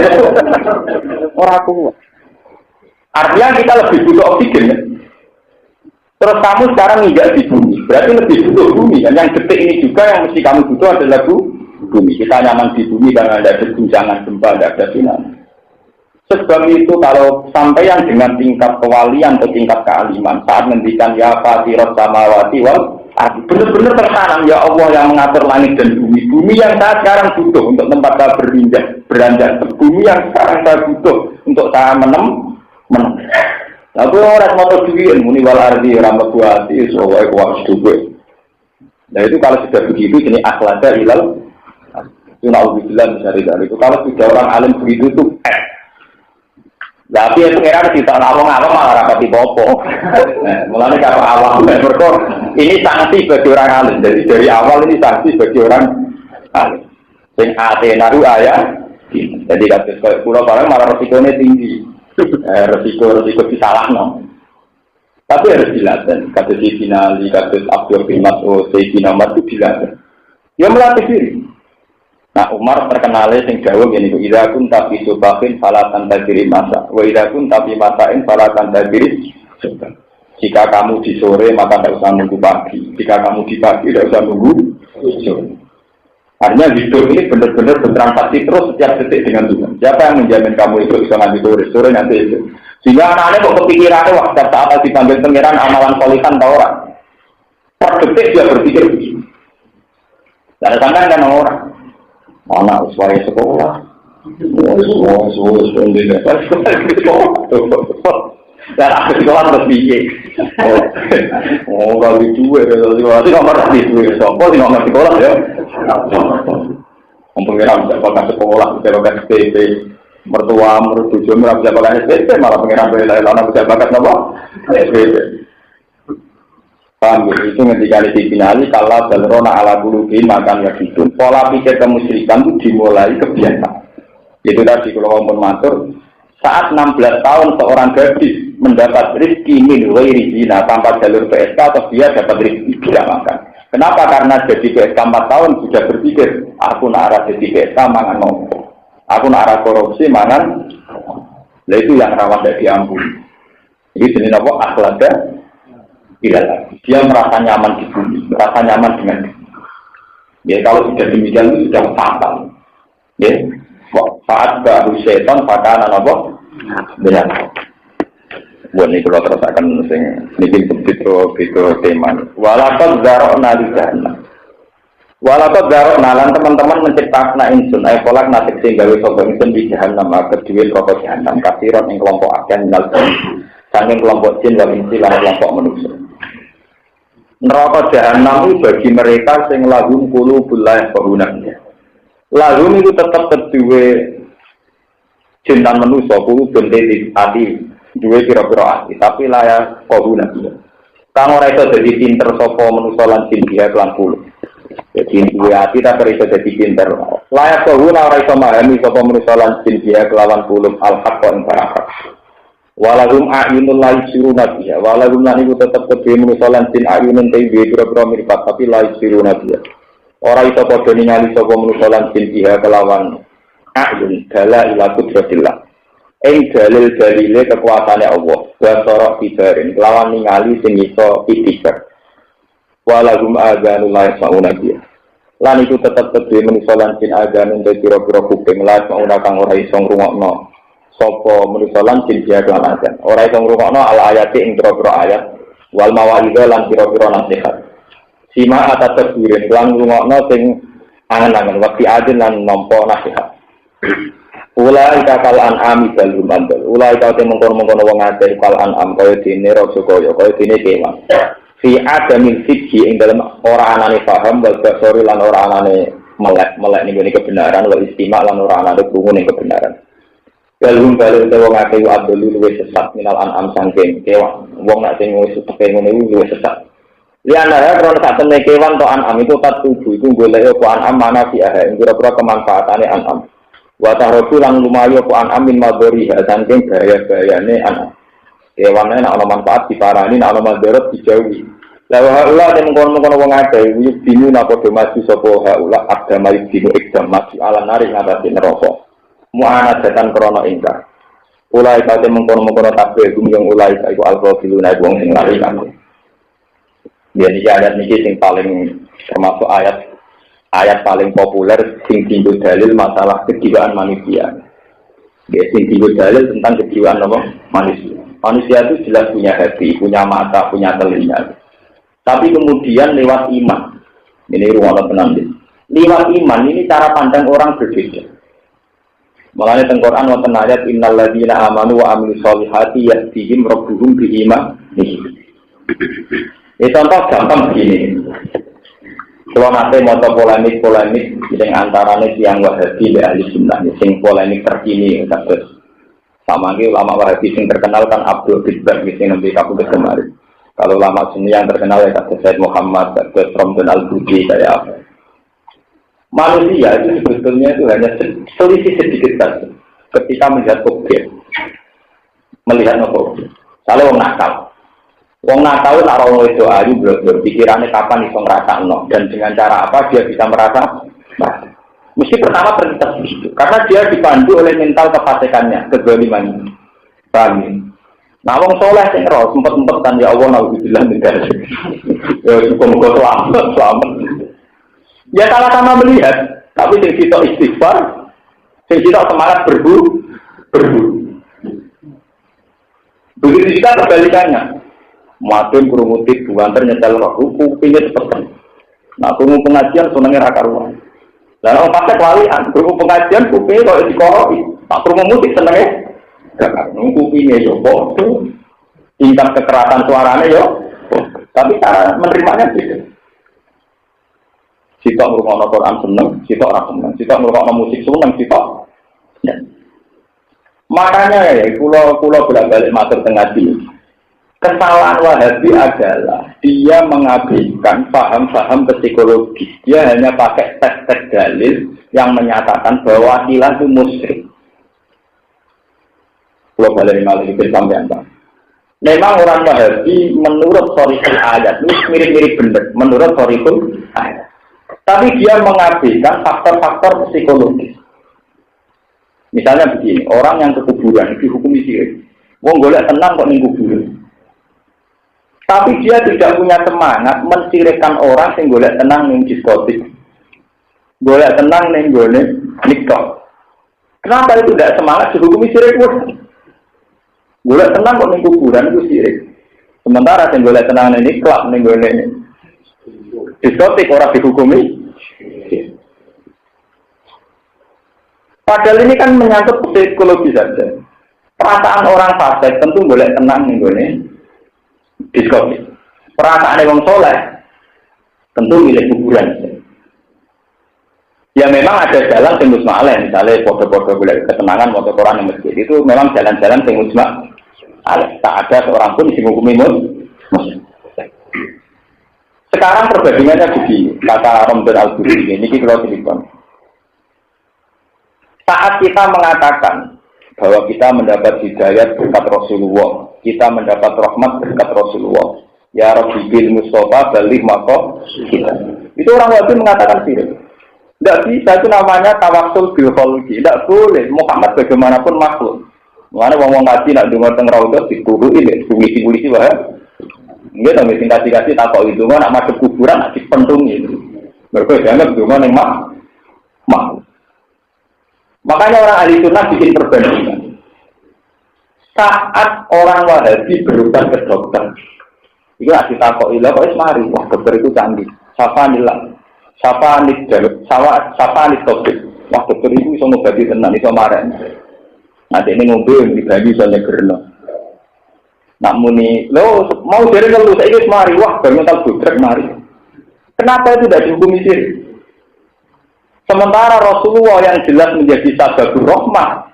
Orang kuat. Artinya kita lebih butuh oksigen. Ya? Terus kamu sekarang nginjak di bumi, berarti lebih butuh bumi. Dan yang detik ini juga yang mesti kamu butuh adalah bumi. Kita nyaman di bumi karena ada guncangan gempa, ada tsunami. Sebab itu kalau sampaian dengan tingkat kewalian atau tingkat kealiman saat menghentikan ya fatirot samawati wal ardi, benar-benar tertanam ya Allah yang mengatur langit dan bumi. Bumi yang saya sekarang butuh untuk tempat saya beranjak. Bumi yang sekarang saya butuh untuk saya menang. Tapi orang mau duit, muni wal ardi ramah buati, soalnya kuat duit. Nah itu kalau sudah begitu, ini akhlaknya hilal. Itu naudzubillah misalnya itu. Kalau sudah orang alim begitu itu, tapi yang pengiran kita ngawang-ngawang malah rapati popo. Mulanya kalau awal ini sanksi bagi orang alim. Jadi dari awal ini sanksi bagi orang alim. Sing ate naru ayah. Jadi kalau pulau barang malah resikonya tinggi. Resiko disalah no. Tapi harus dilatih. Kata si Finali, kata Abdul bin Mas'ud, Sayyidina Umar itu dilatih. Dia melatih diri. Nah Umar terkenalnya sing jauh gini. Idza kun tapi subahin falatan tadiri masa. Wa idza kun tapi masain falatan tadiri. Jika kamu di sore maka tidak usah nunggu pagi. Jika kamu di pagi tidak usah nunggu sore. Artinya hidup ini benar-benar bertransaksi terus setiap detik dengan Tuhan. Siapa yang menjamin kamu itu bisa nanti sore nanti itu. Sehingga anak-anaknya kok kepikirannya waktu saat dipanggil pengiran amalan solihan atau orang. Per detik dia berpikir begini. Tidak ada sangkaan kan orang. Anak usia sekolah. Dan aku sekolah terus bikin. Kalau duit, kalau nomor tadi duit, sopo di nomor sekolah ya. Pengiran bisa pakai sekolah, bisa pakai SPP, mertua, mertuju, bisa pakai SPP, malah pengiran bela-bela bisa pakai apa? SPP. Paham ya? Itu ketika di finali, kalau dalrona ala bulubi makan ya gitu. Pola pikir kemusyrikan itu dimulai kebiasaan. Itu tadi kalau ngomong matur. Saat 16 tahun seorang gadis mendapat rezeki min ghairi zina tanpa jalur PSK atau dia dapat rezeki tidak makan. Kenapa? Karena jadi PSK 4 tahun sudah berpikir, aku nak arah jadi PSK mangan nopo. Aku nak arah korupsi mangan. Nah itu yang rawan dari diampuni. Jadi jenis apa? Akhlaknya tidak lagi. Dia merasa nyaman di bumi, merasa nyaman dengan diri. Ya kalau sudah demikian itu sudah fatal. Ya. Saat baru setan pada anak apa? Benar. Buat ini kalau terus akan bikin video tema. Walaupun zarok nalikan, walaupun zarok nalan teman-teman menciptakan insun, kolak nasib sehingga wisata insun di jahanam agar duit rokok jahanam kasiron yang kelompok akan nalkan, saking kelompok jin dan insilah kelompok manusia. Neraka jahanam itu bagi mereka sing lahum qulubul la yafqahuna. Lahum itu tetap kedua cinta manusia qulubun hati dua kira-kira hati tapi layak qahuna. Kang ora iso dadi pinter sapa manusia lan jin dia kelan kulo. Jadi dua hati tak iso dadi pinter. Layak qahuna ora iso memahami sapa manusia lan jin dia kelawan kulo al-haq ing barakah. Walahum a'yunul la yusiruna biha. Walahum lan iku tetep kedhe manusia lan jin a'yunun te kira-kira mirip tapi la yusiruna biha. Ora iso padha ningali sapa manusa lan jin biha kelawan a'yun dala ila qudratillah. Ing dalil-dalile kekuasaane Allah. Wa sorok bidarin kelawan ningali sing iso ikhtiar. Walahum azanul la yasmauna biha. Lan iku tetep kedhe manusa lan jin azanun te kira-kira kuping la yasmauna kang ora iso ngrungokno sapa manusa lan jin biha kelawan azan. Ora iso ngrungokno al ayati ing kira-kira ayat wal mawa'idha lan kira-kira nasihat. Sima atas terbirin, kelang rungokno sing angen-angen, wakti adil lan nompo nasihat. Ulai kakal an'ami balum andal. Ulai kakal mengkono-mengkono wong adil kal an'am, kaya dini roksokoyo, kaya dini kewan. Fi adamil fikhi, ing dalam orang anane paham, wal basori lan orang anane melek ini kebenaran, wal istimak lan orang anane bungun ini kebenaran. Balum balum wong adil adil luwe sesat, minal an'am sangking kewan. Wong nak sing wis pengen luwe sesat. Liana ya kalau saat temen kewan atau an'am itu tak tujuh itu boleh aku an'am mana sih yang kira-kira kemanfaatannya an'am. Watarobu lang lumayo aku an'am min madori ya saking gaya-gayane an'am. Kewannya nak ada manfaat diparani, nak ada madorot dijauhi. Lalu haulah yang mengkono-mengkono wong ada yuk binu napa do maju sopo haulah agama binu ikdam maju ala narik ngatasi neraka. Mu'ana jatan krono ingkar. Ulai kau mengkono-mengkono tabel yang ulai kau al-ghafiluna wong sing lari kamu. Ya ini ayat ini yang paling termasuk ayat paling populer sing tinggal dalil masalah kejiwaan manusia. Ya sing tinggal dalil tentang kejiwaan apa? Manusia. Manusia itu jelas punya hati, punya mata, punya telinga. Tapi kemudian lewat iman. Ini ruang penambil. Lewat iman ini cara pandang orang berbeda. Makanya teng Quran wonten ayat innal ladzina amanu wa amilus solihati yahdihim rabbuhum bi iman. Ini contoh gampang begini. Kalau nanti mau polemik yang antaranya tiang Wahabi dan ahli sunnah, yang polemik terkini, terus sama lagi ulama Wahabi yang terkenal kan Abdul Bidbar, yang nanti kamu kemarin. Kalau ulama sunni yang terkenal ya kata Said Muhammad, kata Romdan Al-Budi, kayak apa? Manusia itu sebetulnya itu hanya selisih sedikit saja ketika melihat objek, melihat objek. Kalau nakal. Wong nakal tak ora itu ayu blok-blok pikirannya kapan iso ngrasakno dan dengan cara apa dia bisa merasa. Mesti pertama terlintas begitu karena dia dipandu oleh mental kefasikannya, kezaliman. Paham ya? Nah wong soleh sing ro sempet-sempet kan ya Allah naudzubillah min dzalik. Ya cukup selamat. Ya sama-sama melihat, tapi sing sitok istighfar, sing sitok semangat berburu. Begitu juga kebalikannya. Madun kurumutik buanter nyetel roh kupingnya cepet. Nah kurung pengajian senengnya raka ruang. Dan orang pakai walian kurung pengajian kupingnya kalau dikoroi. Tak kurung musik senengnya gak kupingnya yo bodoh. Tingkat kekerasan suaranya yo. Tapi cara menerimanya beda. Sitok ngrungokno Quran seneng, sitok ora seneng. Sitok ngrungokno musik seneng, sitok. Ya. Makanya ya kula bolak-balik matur teng ngaji. Kesalahan Wahabi adalah dia mengabaikan paham-paham psikologis. Dia hanya pakai tes-tes dalil yang menyatakan bahwa wasilah itu musyrik. Kalau balik malah itu sampai apa? Memang orang Wahabi menurut soriful ayat ini mirip-mirip benar. Menurut soriful ayat. Tapi dia mengabaikan faktor-faktor psikologis. Misalnya begini, orang yang ke kuburan dihukumi syirik. Wong golek tenang kok ning kuburan. Tapi dia tidak punya semangat mensirikkan orang yang golek tenang ning diskotik. Golek tenang ning gone nikah. Kenapa itu tidak semangat dihukumi syirik? Golek tenang kok ning kuburan itu syirik. Sementara yang golek tenang ning nikah ning gone diskotik orang dihukumi. Padahal ini kan menyangkut psikologi saja. Perasaan orang fasik tentu golek tenang ning gone diskotik. Perasaan wong soleh tentu milik kuburan. Ya memang ada jalan sing musma'aleh, misalnya foto-foto boleh kesenangan foto Quran di masjid itu memang jalan-jalan sing musma'aleh. Tak ada seorang pun sing hukumi muslim. Sekarang perbandingannya begini, kata Romdan Al-Budi ini kalau telepon. Saat kita mengatakan bahwa kita mendapat hidayat berkat Rasulullah, kita mendapat rahmat berkat Rasulullah. Ya Rabbi bil Mustafa balik maka kita. Itu orang Wahabi mengatakan syirik. Tidak bisa, itu namanya tawassul bil khalqi. Tidak boleh. Muhammad bagaimanapun makhluk. Mengenai wong ngaji nak dengar teng raudhah dituruki nek polisi wae. Nggih to mesti kasih tak kok itu nak madhep kuburan nak dipentungi. Mergo dianggap donga ning makhluk. Makanya orang ahli sunnah bikin perbandingan. Saat orang Wahabi berobat ke dokter, itu asli takok ilah kok mari, wah dokter itu canggih. Sapa anis dokter, wah dokter itu bisa ngobati tenan, bisa marah. Nanti ini ngombe dibagi soalnya gerno. Nak muni, lo mau jadi kalau saya ini mari, wah bermental dokter mari. Kenapa itu tidak dihukumi syirik? Sementara Rasulullah yang jelas menjadi sababur rahmah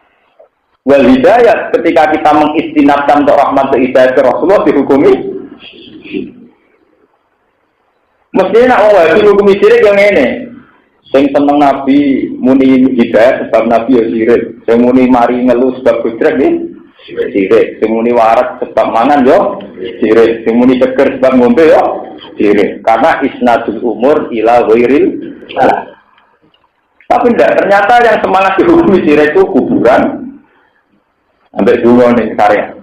wal hidayah, ketika kita mengistinabkan untuk rahmat dan hidayah ke Rasulullah dihukumi. Mestinya nak orang dihukumi syirik yang ini. Sing seneng Nabi muni hidayah sebab Nabi ya syirik. Sing muni mari ngeluh sebab gudrek nih syirik. Sing muni waras sebab mangan yo syirik. Sing muni seger sebab ngombe yo syirik. Karena isnadul umur ila ghairil salah. Tapi tidak, ternyata yang semangat dihukumi syirik itu kuburan sampai dulu nih karya.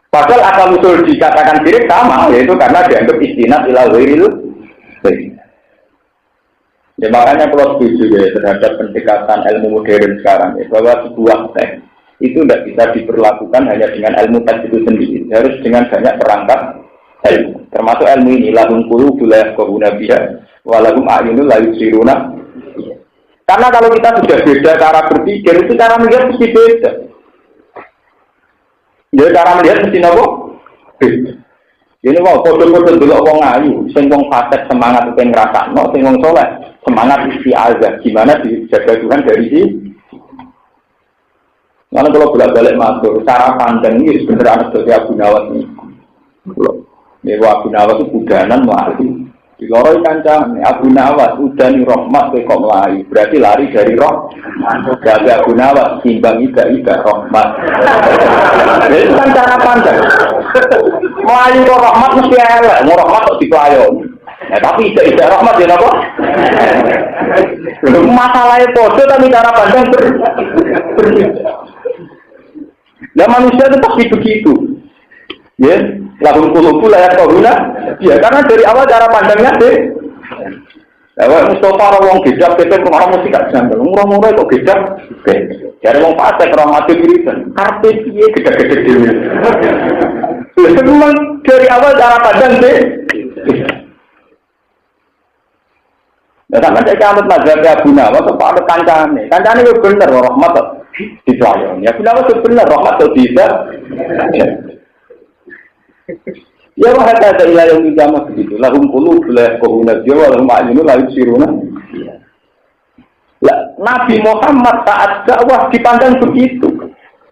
Padahal asal usul dikatakan syirik sama, yaitu karena dianggap istinad ila ghairil. Ya makanya kalau setuju ya terhadap pendekatan ilmu modern sekarang ya, bahwa sebuah teks itu tidak bisa diperlakukan hanya dengan ilmu teks itu sendiri, harus dengan banyak perangkat ilmu. Termasuk ilmu ini lahum qulubun la yafqahuna biha walahum a'yunun la yubsiruna. Karena kalau kita sudah beda cara berpikir, itu cara melihat mesti beda. Jadi cara melihat mesti apa? Beda. Ini mau kode-kode dulu wong ayu, sing wong fasik semangat pengen ngrasakno, sing wong saleh semangat istiazah. Gimana dijaga Tuhan dari sini? Karena kalau bolak-balik masuk, cara pandang ini sebenarnya ada dari Abu Nawas ini. Ini Abu Nawas itu budanan melayu. Di loroi kancam, Abu Nawas udani rahmat kok melayu. Berarti lari dari roh. Jadi Abu Nawas timbang ida rahmat. Itu kan cara pandang. Melayu kok rahmat mesti elek, mau rahmat kok dipelayon. Ya, tapi ida rahmat ya apa? Masalahnya podo tapi cara pandang berbeda. Nah manusia itu pasti begitu. Ya, lalu kulubu layak guna. Ya, karena dari awal cara pandangnya deh. Lewat Mustafa orang gedap, kita kemarin mesti gak janggal. Murah-murah kok gedap. Jadi orang pasek, orang mati wiridan. Karpet dia gede-gede dulu. Itu memang dari awal cara pandang deh. Ya, sama saya kamet mazhab Abu Nawas, apa ada kancane. Kancane itu benar, rahmat di pelayan. Ya, Abu Nawas itu benar, rahmat itu bisa. Ya wahai kata ilah yang dijamah begitu. Lahum kulu belah kohuna jawa, lahum ma'yunu lahum siruna. Nabi Muhammad saat dakwah dipandang begitu.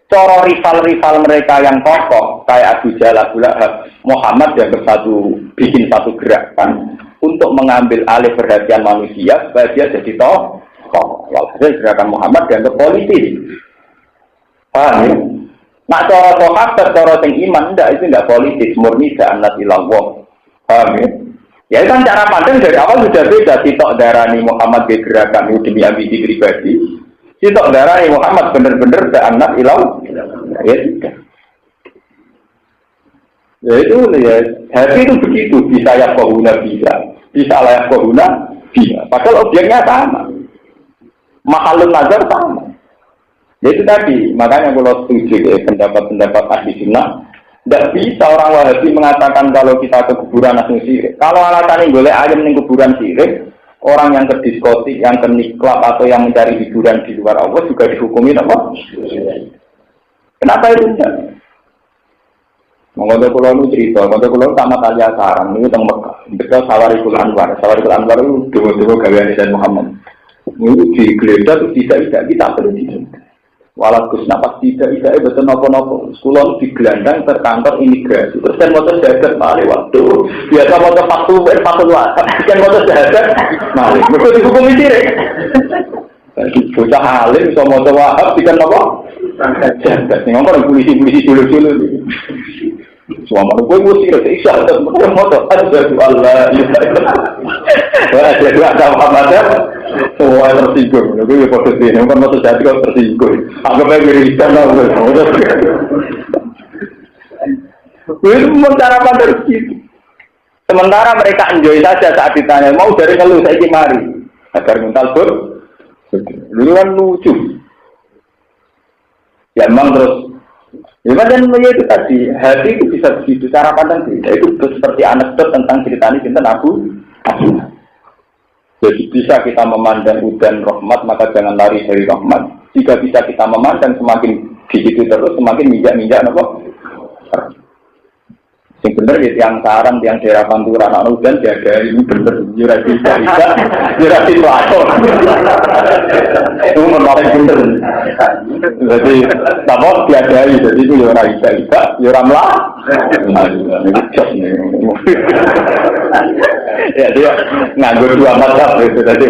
Coro rival-rival mereka yang kokoh, kayak Abu Jahal, Abu Lahab, Muhammad yang bikin satu gerakan untuk mengambil alih perhatian manusia supaya dia jadi tokoh. Walhasil gerakan Muhammad dianggap politis. Paham ya? Nak cara sahabat, cara sing iman itu enggak politis, murni da'anat ilallah. Paham ya? Ya kan cara pandang dari awal sudah beda. Sitok darani Muhammad gerakan itu demi ambisi pribadi. Sitok darani Muhammad benar-benar da'anat ilallah. Ya tidak. Ya itu ya, hati itu begitu. Bisa ya kohuna bisa layak kohuna bisa. Padahal objeknya sama. Mahalun nazar sama. Ya itu tadi, makanya kalau setuju pendapat-pendapat ahli sunnah, tidak bisa orang Wahabi mengatakan kalau kita ke kuburan langsung sirik. Kalau alasannya boleh ayam di kuburan sirik, orang yang ke diskotik, yang ke niklab atau yang mencari hiburan di luar Allah juga dihukumi apa? Kenapa itu tidak? Mengenai pulau itu cerita, mengenai pulau sama Talia Sarang ini tentang Mekah. Betul Sawarikul Anwar itu dua-dua gawean dan Muhammad. Itu digeledah itu tidak kita perlu tidak. Walau Gus napas tidak betul nopo-nopo. Sekolah digelandang terkantor imigrasi. Terus kan motor jagat malih waktu. Biasa motor patu luar. Kan motor jagat malih. Mereka dihukumi sirik. Bocah alim bisa motor wahab dikan nopo jagat. Ngomong polisi dulu. Suama gue sirik. Isya ada motor. Ada Allah. Ada dua Muhammad. Semua tersinggung, gue foto sini, bukan foto jadi kau tersinggung. Anggap aja wiridan lah, itu memang cara pandang begitu. Sementara mereka enjoy saja saat ditanya, mau dari ngeluh saya mari, agar mental dulu kan lucu. Ya memang terus, ya macam itu tadi, hati itu bisa begitu, cara pandang beda. Itu seperti anekdot tentang ceritanya tentang Abu. Jadi bisa kita memandang udan rahmat, maka jangan lari dari rahmat. Jika bisa kita memandang semakin begitu terus, semakin minjak apa? Yang benar ya tiang sarang, tiang daerah Pantura, anak udan jaga ini benar. Jurasi pelakon. Itu menarik benar. Jadi sama diadai, jadi itu yura iba, yura melah. Ini cok nih. Ya dia nganggur dua mazhab itu tadi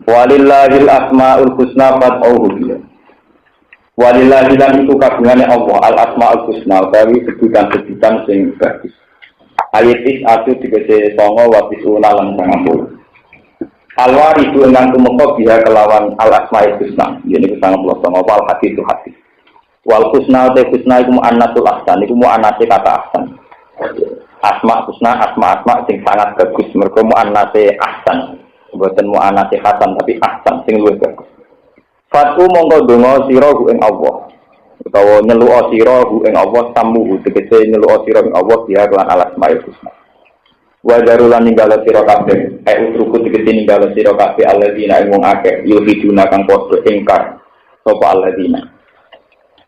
walillahil asmaul husna fad'uhu biha. Walillahil itu kagungane Allah al asmaul husna utawi sebutan-sebutan sing bagus. Ayat itu dikece 9 wa 9 lan 90. Alwaridu ingkang tumeka biha kelawan al asmaul husna. Yen iku 99 wal hadis itu hadis. Wal husna te husna iku mu'annatul ahsan iku mu'annate kata ahsan. Asma husna asma sing sangat bagus mergo mu'annate ahsan. Mboten mu'annate hasan tapi ahsan sing luwih bagus. Fatu mongko donga sira ing Allah. Utawa nyeluk sira ing Allah tamuhu tegese nyeluk sira ing Allah dia kelan al asmaul husna. Wajarulan ninggalo sira kabeh, utruku tegese ninggalo sira kabeh alladzina wong akeh yuhiduna kang padha ingkar sapa alladzina.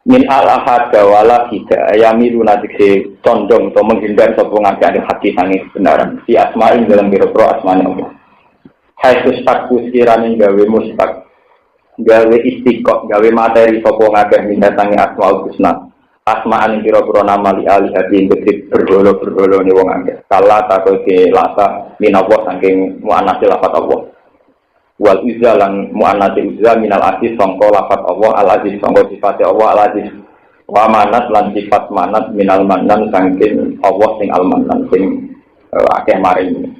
Min al-ahada wala hida ayamiru nadikse condong atau menghindar sapa ngakeh ade hati sange kebenaran. Si asma'in dalam biro-biro asmane Allah. Hai sustaku sekirane gawe mustak, gawe istiqoh, gawe materi sapa ngakeh minta sange asmaul husna. Asma'an yang kira-kira nama li-ali hati yang gede berholo-berholo ni wong angge kala takut ke lasa minawah saking mu'anasi lafad Allah wal izza lang mu'anasi izza minal aziz songko lafad Allah al-aziz songko sifatnya Allah al-aziz wa manat lan sifat manat minal manan saking Allah sing al-manan sing akeh maring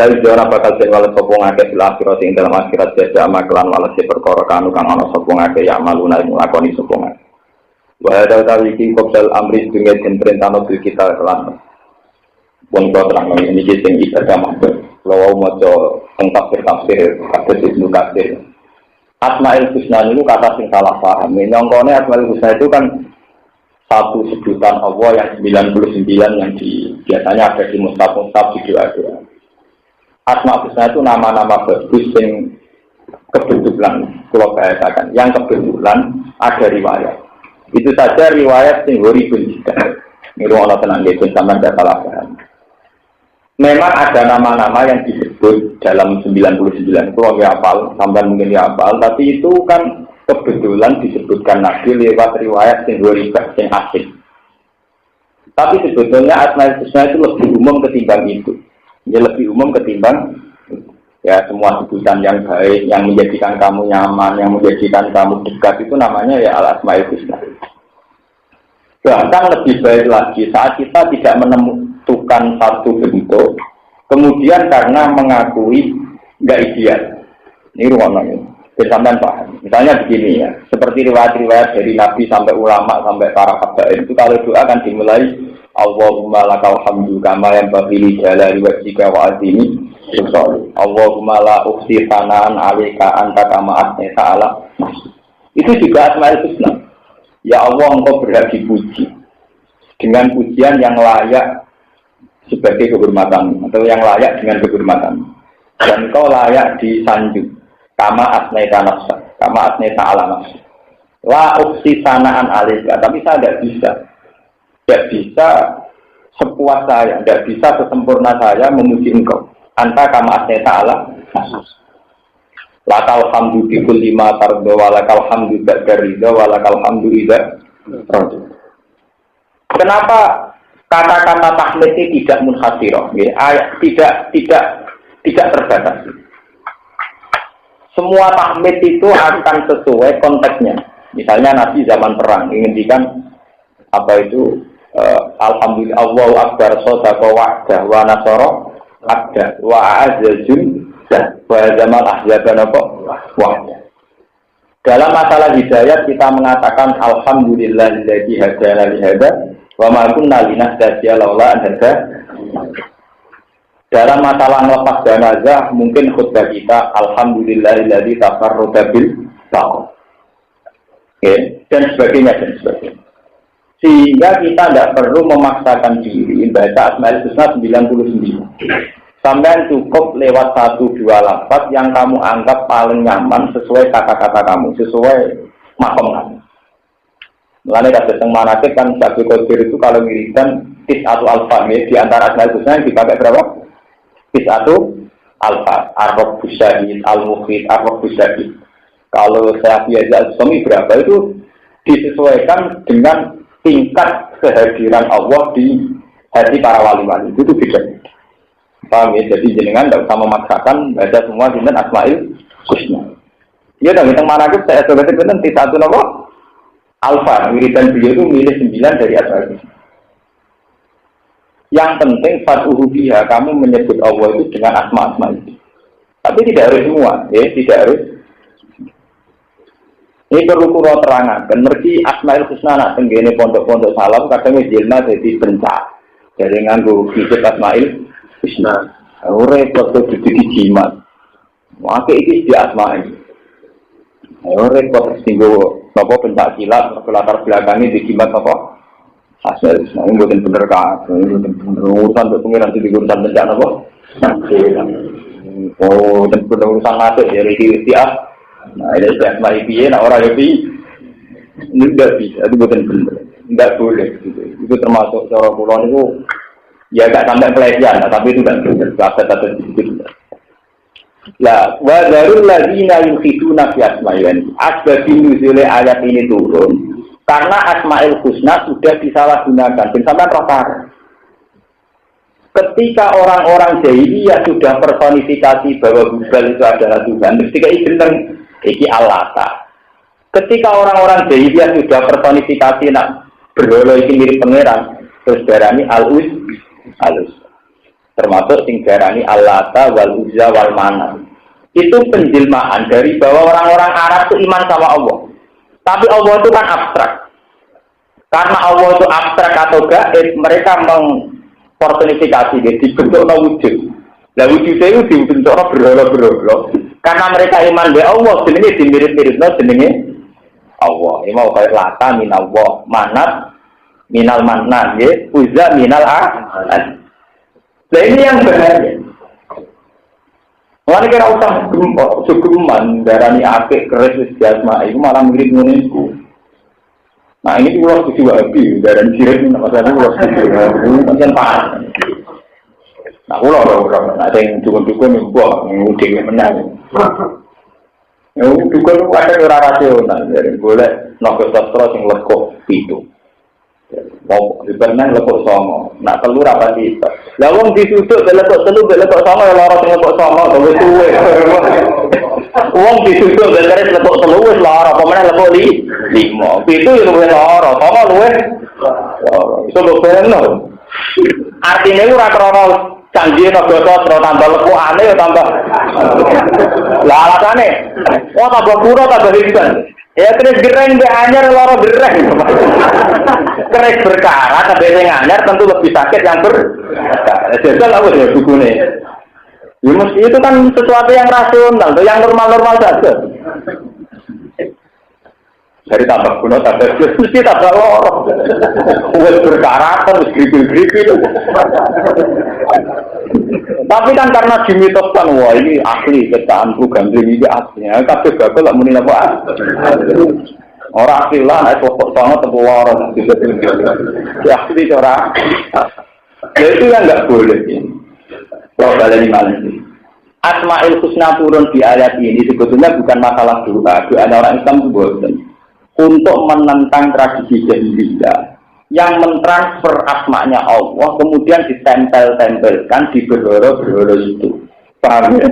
saya jora bakal senwala sopong akeh bil akhirat ing dalam akhirat jasa maklan walasi perkara kanu kang ana sopong akeh ya maluna nglakoni sopong akeh. Wahada tawiki kopsal amri dengan perintah nabi kita kelan. Pun kau terang ini sing ibadah mahdud. Kalau mau tafsir kasus Ibnu Katsir. Asmaul Husna itu kata sing salah paham. Nyongkone Asmaul Husna itu kan satu sebutan Allah yang 99 yang biasanya ada di mushaf di doa-doa. Asmaul Husna itu nama-nama bagus yang kebetulan kalau bahasakan. Yang kebetulan ada riwayat. Itu saja riwayat sing horibun juga. Ini ruang tenang gitu sama tidak salah paham. Memang ada nama-nama yang disebut dalam 99. Kalau hafal, sampai mungkin hafal, tapi itu kan kebetulan disebutkan Nabi lewat riwayat sing horibun, sing asing. Tapi sebetulnya Asmaul Husna itu lebih umum ketimbang itu. Ya lebih umum ketimbang ya semua sebutan yang baik, yang menjadikan kamu nyaman, yang menjadikan kamu dekat itu namanya ya al-Asmaul Husna. Bahkan lebih baik lagi saat kita tidak menentukan satu bentuk, kemudian karena mengakui nggak ideal. Ini ruangnya, bersamaan paham. Misalnya begini ya, seperti riwayat-riwayat dari Nabi sampai ulama sampai para habaib itu kalau doa kan dimulai Allahumma lakal hamdu kama yang bagi jalali wajhika wa azimi subhanahu. Allahumma la ukhsi sanaan alika anta kama asnita ala. Itu juga Asmaul Husna. Ya Allah, engkau berhak dipuji dengan pujian yang layak sebagai kehormatan atau yang layak dengan kehormatan. Dan engkau layak disanjung kama asnaita nafsa, kama asnaita ala nafsa. La uksi sanaan alika, tapi saya tidak bisa sepuas saya, tidak bisa sesempurna saya memuji engkau. Anta kama asnaita ala nafsa. Lakal hamdu bi kulli ma tarda wa lakal hamdu ba'da ridha wa lakal hamdu idza radha. Kenapa kata-kata tahmid ini tidak munhasirah, tidak terbatas. Semua tahmid itu akan sesuai konteksnya. Misalnya Nabi zaman perang menghentikan apa itu alhamdulillah Allahu akbar sadaqa wa'dah wa nasara abda wa a'azzal wa zaman ahzaban apa? Wahda. Dalam masalah hidayat kita mengatakan alhamdulillahilladzi hadana li hada wa ma kunna linahtadiya laula an hada. Dalam masalah melepas jenazah mungkin khutbah kita alhamdulillahilladzi tafarrada bil taqwa. Oke, dan sebagainya. Sehingga kita tidak perlu memaksakan diri baca Asmaul Husna 99. Sampai cukup lewat 1-2 lafaz yang kamu anggap paling nyaman sesuai kata-kata kamu, sesuai makom kamu. Mulanya kata tentang manakib kan Syekh Qadir itu kalau wiridan tis'atu alfa di antara Asmaul Husna yang dipakai berapa? Tis'atu alfa, ar-rabb syahid, al-mukhid, ar-rabb syahid. Kalau saya biasa suami berapa itu disesuaikan dengan tingkat kehadiran Allah di hati para wali-wali. Itu beda. Paham ya? Jadi jenengan tidak usah memaksakan baca semua dinten Asmaul Husna. Ya dong, tentang manakib saya sebagai dinten di satu nopo alfa, wiridan beliau itu milih 9 dari Asmaul Husna. Yang penting fatuhu biha, kamu menyebut Allah itu dengan asma-asma itu. Tapi tidak harus semua, ya, tidak harus. Ini perlu kurang terangan. Dan mergi Asmaul Husna nak tenggene pondok-pondok salam kadang jilma jadi bencak. Dari nganggo fisik Asmaul Husna, repot tuh jadi jimat. Maka ini di asma ini. Repot tinggal apa pencak silat, latar belakangnya di jimat apa? Asal ini bukan bener kan, ini bener urusan pengiran di urusan bencana kok. Oh, dan bener urusan mati dari dia. Nah, ini sudah mari piye, nah orang lebih ini tidak bisa, itu bukan bener, tidak boleh. Gitu. Itu termasuk cara pulau itu ya gak sampai pelecehan, tapi itu kan bener, kata-kata itu. Lah, wajarul ladina yukhiduna fi asma'il. Asbabun nuzul ayat ini turun karena Asmaul Husna sudah disalahgunakan. Sampai rata. Ketika orang-orang jahiliyah sudah personifikasi bahwa Hubal itu adalah Tuhan, ketika iki Allata. Ketika orang-orang jahiliyah sudah personifikasi nak berhala iki mirip pangeran, terus darani Al-Uz, termasuk sing darani Allata wal Uzza wal Manat. Itu penjelmaan dari bahwa orang-orang Arab itu iman sama Allah. Tapi Allah itu kan abstrak. Karena Allah itu abstrak atau gaib, mereka mengpersonifikasi dia dibentuk wujud. Nah wujudnya itu dibentuk berhala-berhala. Karena mereka iman be Allah, jenenge dimirip-mirip jenenge Allah. Ini mau kayak Lata minallah, Manat minal Mannan, ya, Uzza minal Ahad. Nah ini yang bahaya. Mulane kira usah sugeman darani apik keris jasma itu malah mirip ngono iku. Nah ini pulau setuju Wahabi, darani sirik ini masalahnya pulau setuju, macam apa? Nah pulau ada yang dukun-dukun yang buah, yang udah menang. Yang dukun ada yang rasional, jadi boleh novel sastra yang lekuk itu. Mau dipermen lekuk songo, nak telur apa sih? Lawang disudut lekuk telur, lekuk songo ya lorot lekuk songo, tapi suwe. Uang disudut dari lekuk telur wis lorot, pemenang lekuk lima. Itu yang luwih lorot, songo luwih. Iso bener. Artinya ora krana canggih napa sastra tambah lekukane ya tambah. Lah alasane, oh tambah pura tambah riban. Ya terus gereng be anyar loro gereng. Keris berkarat sampai sing anyar tentu lebih sakit yang berkarat. Jajal apa ya dukune. Ya mesti itu kan sesuatu yang rasional, yang normal-normal saja. Dari tambah kuno tambah mesti tambah loro. Wes berkarat terus gripil-gripil. Tapi kan karena dimitoskan, wah ini asli kecaanku gandeng ini aslinya. Kabeh gagal lak muni apa? Ora asli lah, nek pokok sono tepu loro. Ya asli ora. Ya itu yang enggak boleh. Kalau baleni malah. Asmaul Husna turun di ayat ini sebetulnya bukan masalah doa. Doa orang Islam itu bukan untuk menentang tradisi jahiliyah yang mentransfer asmanya Allah kemudian ditempel-tempelkan di berhala-berhala itu. Paham ya?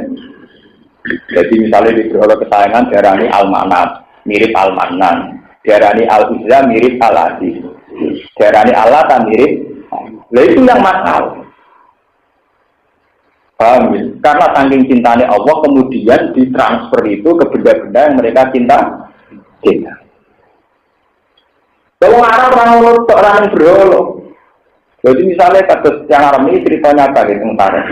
Jadi misalnya di berhala kesayangan diarani Al-Manat, mirip Al-Manan. Diarani Al-Uzza mirip Al-Aziz. Diarani Allata mirip. Nah itu yang masalah. Paham ya? Karena saking cintanya Allah kemudian ditransfer itu ke benda-benda yang mereka cinta. Kalau Arab orang berolo, jadi misalnya kasus yang Arab ini ceritanya apa gitu sementara.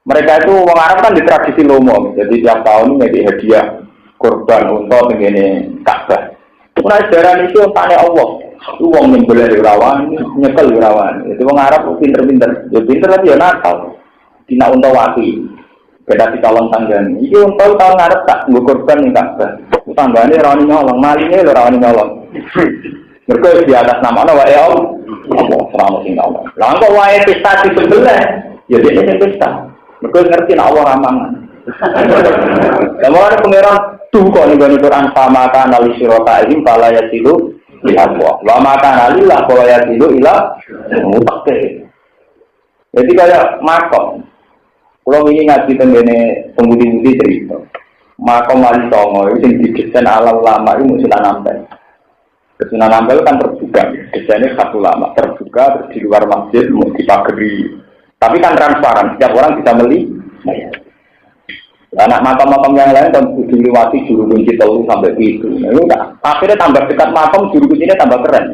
Mereka itu orang Arab kan di tradisi lomo, jadi tiap tahun ini hadiah korban untuk begini Ka'bah. Nah sejarah itu tanya Allah, uang nyembelih rawan, nyekel rawan. Jadi orang Arab pinter-pinter, ya pinter tapi ya nakal, tidak untuk wakil. Beda di calon tanggaan. Ini untuk tahun Arab tak korban yang Ka'bah. Tanggane rawani nyolong, malingnya rawani nyolong. Mereka di atas nama Allah, ya Allah, selama sing Allah. Lalu kok wae pesta di sebelah, ya dia yang pesta. Mereka ngerti Allah ramangan. Kamu ada pengiran tuh kok nih Quran sama kan ali sirota ini pala ya silu ilah Allah. Lama kan alilah pala ya silu ilah mutakte. Jadi kayak makom. Kalau ini ngaji tentang pemudi-pemudi cerita, makom wali songo itu yang didesain alam lama itu mesti nampak. Sunan Ampel kan terbuka, desainnya satu lama terbuka terus di luar masjid mau dipagari. Tapi kan transparan, setiap orang bisa melihat. Anak makam-makam yang lain kan dilewati juru kunci tahu sampai itu. Nah, itu enggak. Akhirnya tambah dekat makam juru kuncinya tambah keren.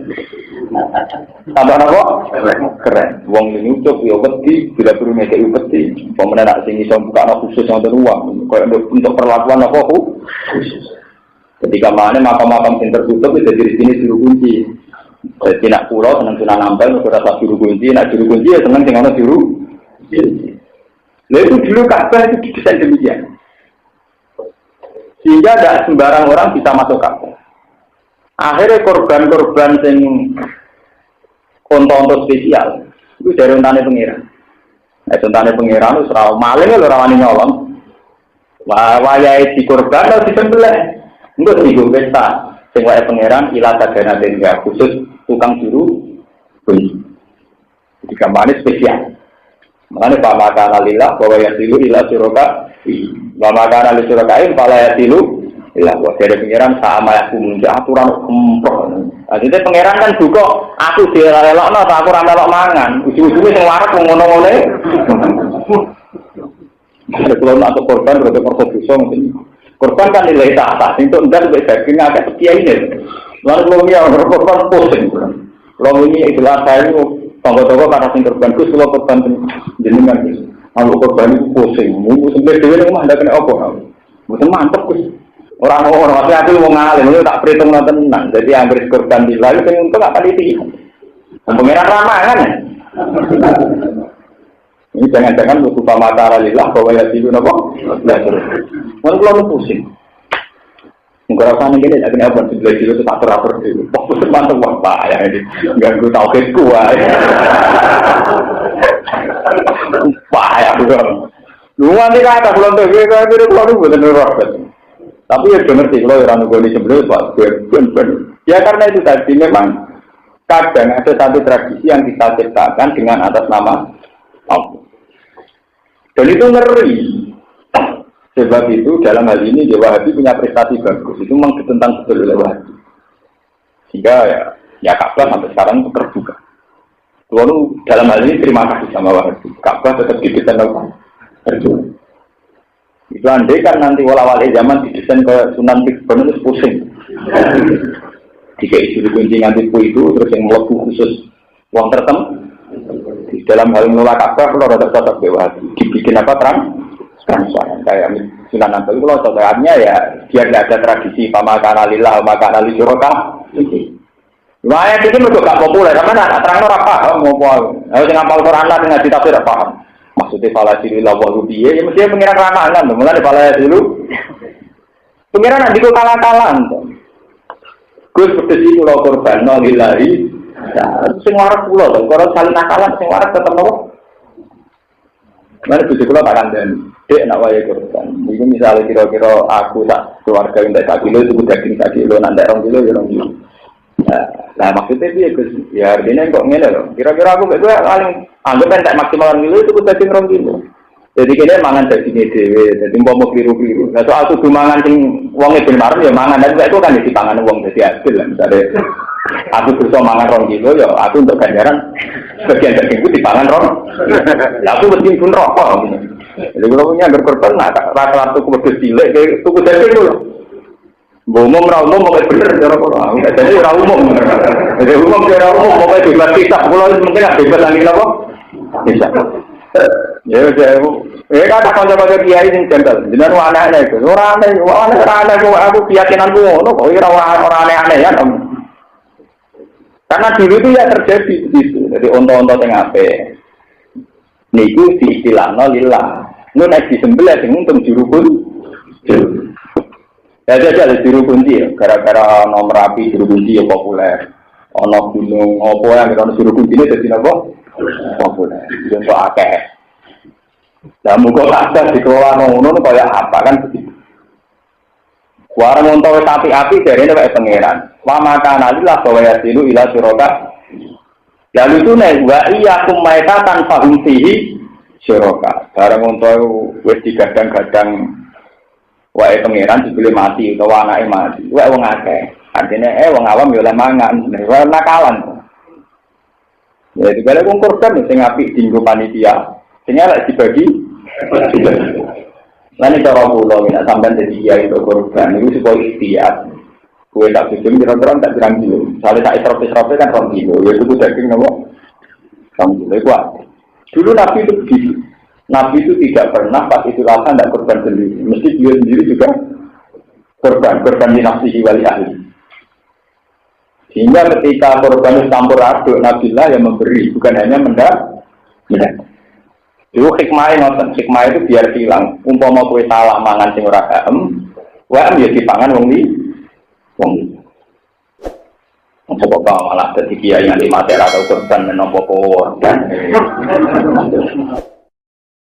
Tambah apa? Keren. Wong ini ucap ya wedi, bila perlu ngekek wedi. Pemenang nak sing iso buka khusus yang teruang. Kayak untuk perlakuan apa khusus. Ketika mana makam-makam yang tertutup itu jadi sini juru kunci. Jadi nak pulau seneng Sunan Ampel, berasa juru kunci, nak juru kunci ya seneng sing ana juru. Lalu dulu Ka'bah itu didesain demikian. Sehingga tidak sembarang orang bisa masuk Ka'bah. Akhirnya korban-korban yang konto-konto spesial itu dari untane pengiran. Nah, untane pengiran itu serau maling lho ora wani nyolong. Wayahe dikorban atau disembelih. Engko digo pesta. Sing wae pengiran ila sadana tengah khusus tukang juru kunci. Jadi gambarnya spesial. Makanya Pak Makana Lillah bahwa yasilu ila syuraka Pak Makana li syurakain pala yasilu ila bahwa dari pengiran sama aku muncul aturan kempok. Jadi pengiran kan juga aku direlokno atau aku ramelok mangan ujung-ujungnya yang warak ngono-ngono kalau nak korban berarti korban dosa korban kan nilai tak itu enggak sebagai daging agak setia ini lalu belum ya korban pusing kalau ini itulah saya tonggo-tonggo karena sing korban kus kalau korban jenengan kalau korban itu pusing sampai dewe nang mah ndak kena apa mboten mantep kus orang-orang masih aku mau ngalim itu tak perhitung tenan jadi hampir korban di lalu sing untuk gak teliti pengeran ramah kan ini jangan-jangan butuh pamatara lillah bahwa ya silu napa ya terus mun kula pusing engko rasane gede nek apa sebelah kilo tak teratur itu fokus mantep wae ya ini ganggu tauhidku wae ya bro luan iki kata kula tuh kula mboten robot tapi ya ngerti kalau orang nunggu sebelum Pak ben ya karena itu tadi memang kadang ada satu tradisi yang kita ciptakan dengan atas nama Allah. Dan itu ngeri. Sebab itu dalam hal ini Jawa Wahabi punya prestasi bagus. Itu memang ditentang betul oleh Wahabi. Sehingga ya Ka'bah sampai sekarang terbuka. Lalu dalam hal ini terima kasih sama Wahabi. Ka'bah tetap didesain terbuka. Itu andai kan nanti wala-wali zaman didesain ke Sunan Tikbon itu pusing. Jika isu dikunci nanti itu terus yang melebu khusus uang tertentu. Di dalam hal menolak Ka'bah kalau ada cocok dewa dibikin apa transparan kayak Sunan Ampel kalau cocoknya ya biar tidak ada tradisi pamakana lillah pamakana li syuraka lumayan itu mereka gak populer karena anak terang orang paham harus ngapal Quran lah dengan ditafsir paham maksudnya falasi lillah wa rubiye ya mesti pengiran ramalan mulai falasi dulu pengiran nanti kok kalah-kalahan Gus seperti itu kalau korban lillahi sing waras kula to, kalau saling nakalan sing waras tetep nopo. Mane bojo kula tak kandhani. Dek nak wayahe korban. Iku misale kira-kira aku sak keluarga entek 1 kilo itu daging 1 kilo nanti 2 kilo ya 2 kilo. Nah, maksudnya piye Gus? Ya artinya kok ngene lho. Kira-kira aku mek kowe paling anggap entek maksimal 2 kilo itu daging 2 kilo. Jadi kene mangan daginge dhewe, dadi mau kliru-kliru. Lah soal kudu mangan sing wonge ben marem ya mangan, tapi kok kan dipangan wong dadi adil lah misale aku berusaha mangan 2 kilo ya aku untuk ganjaran bagian dagingku dipangan 2. Lah aku mesti pun rokok gitu. Jadi kalau punya berkorban rata-rata tuku wedhus cilik tuku daging lho. Umum ra umum kok bener cara kula. Jadi ora umum. Jadi umum ora umum kok bebas kisah kula mungkin bebas angin apa? Bisa. Ya kan kanca-kanca kiai sing jendel. Jenengan aneh-aneh itu. Ora aneh aku keyakinanku ngono kok ora aneh-aneh ya. Karena dulu itu ya terjadi begitu. Jadi onto-onto sing apik. Niku diistilahno lillah. Niku nek disembelih sing untung juru kunci. Ya ada juru kunci ya. Gara-gara nomor api juru kunci ya populer. Ono gunung opo yang ono juru kunci ini dadi napa? Populer. Contoh akeh. Lah muga kabeh dikelola ngono kaya apa kan begitu. Warang onto api-api jarene wae pangeran. Wa maka nalillah bahwa yasilu ila syuraka. Lalu itu nek wa iyyakum maitatan fahum fihi syuraka. Barang onto wis digadang-gadang wae pangeran dibeli mati utawa anake mati. Wae wong akeh. Artine wong awam yo oleh mangan, nek nakalan. Ya dibalik wong korban sing apik dienggo panitia. Sing elek dibagi. Lan cara kula nek sampean dadi kiai itu korban niku supaya ikhtiar. Kue tak sistem kira-kira tak pirang kilo. Soalnya tak isrof-isrof kan 2 kilo. Ya itu daging nopo 2 kilo kuat. Dulu Nabi itu begitu. Nabi itu tidak pernah pas itu rasa tidak korban sendiri. Mesti dia sendiri juga korban di nafsihi wali ahli. Sehingga ketika korban campur aduk, Nabilah yang memberi, bukan hanya mendak. Itu hikmahnya nonton, hikmah itu biar hilang. Umpama kue salah mangan sing ora kaem ya dipangan wong li. Coba malah jadi kiai yang mati atau korban menopo korban.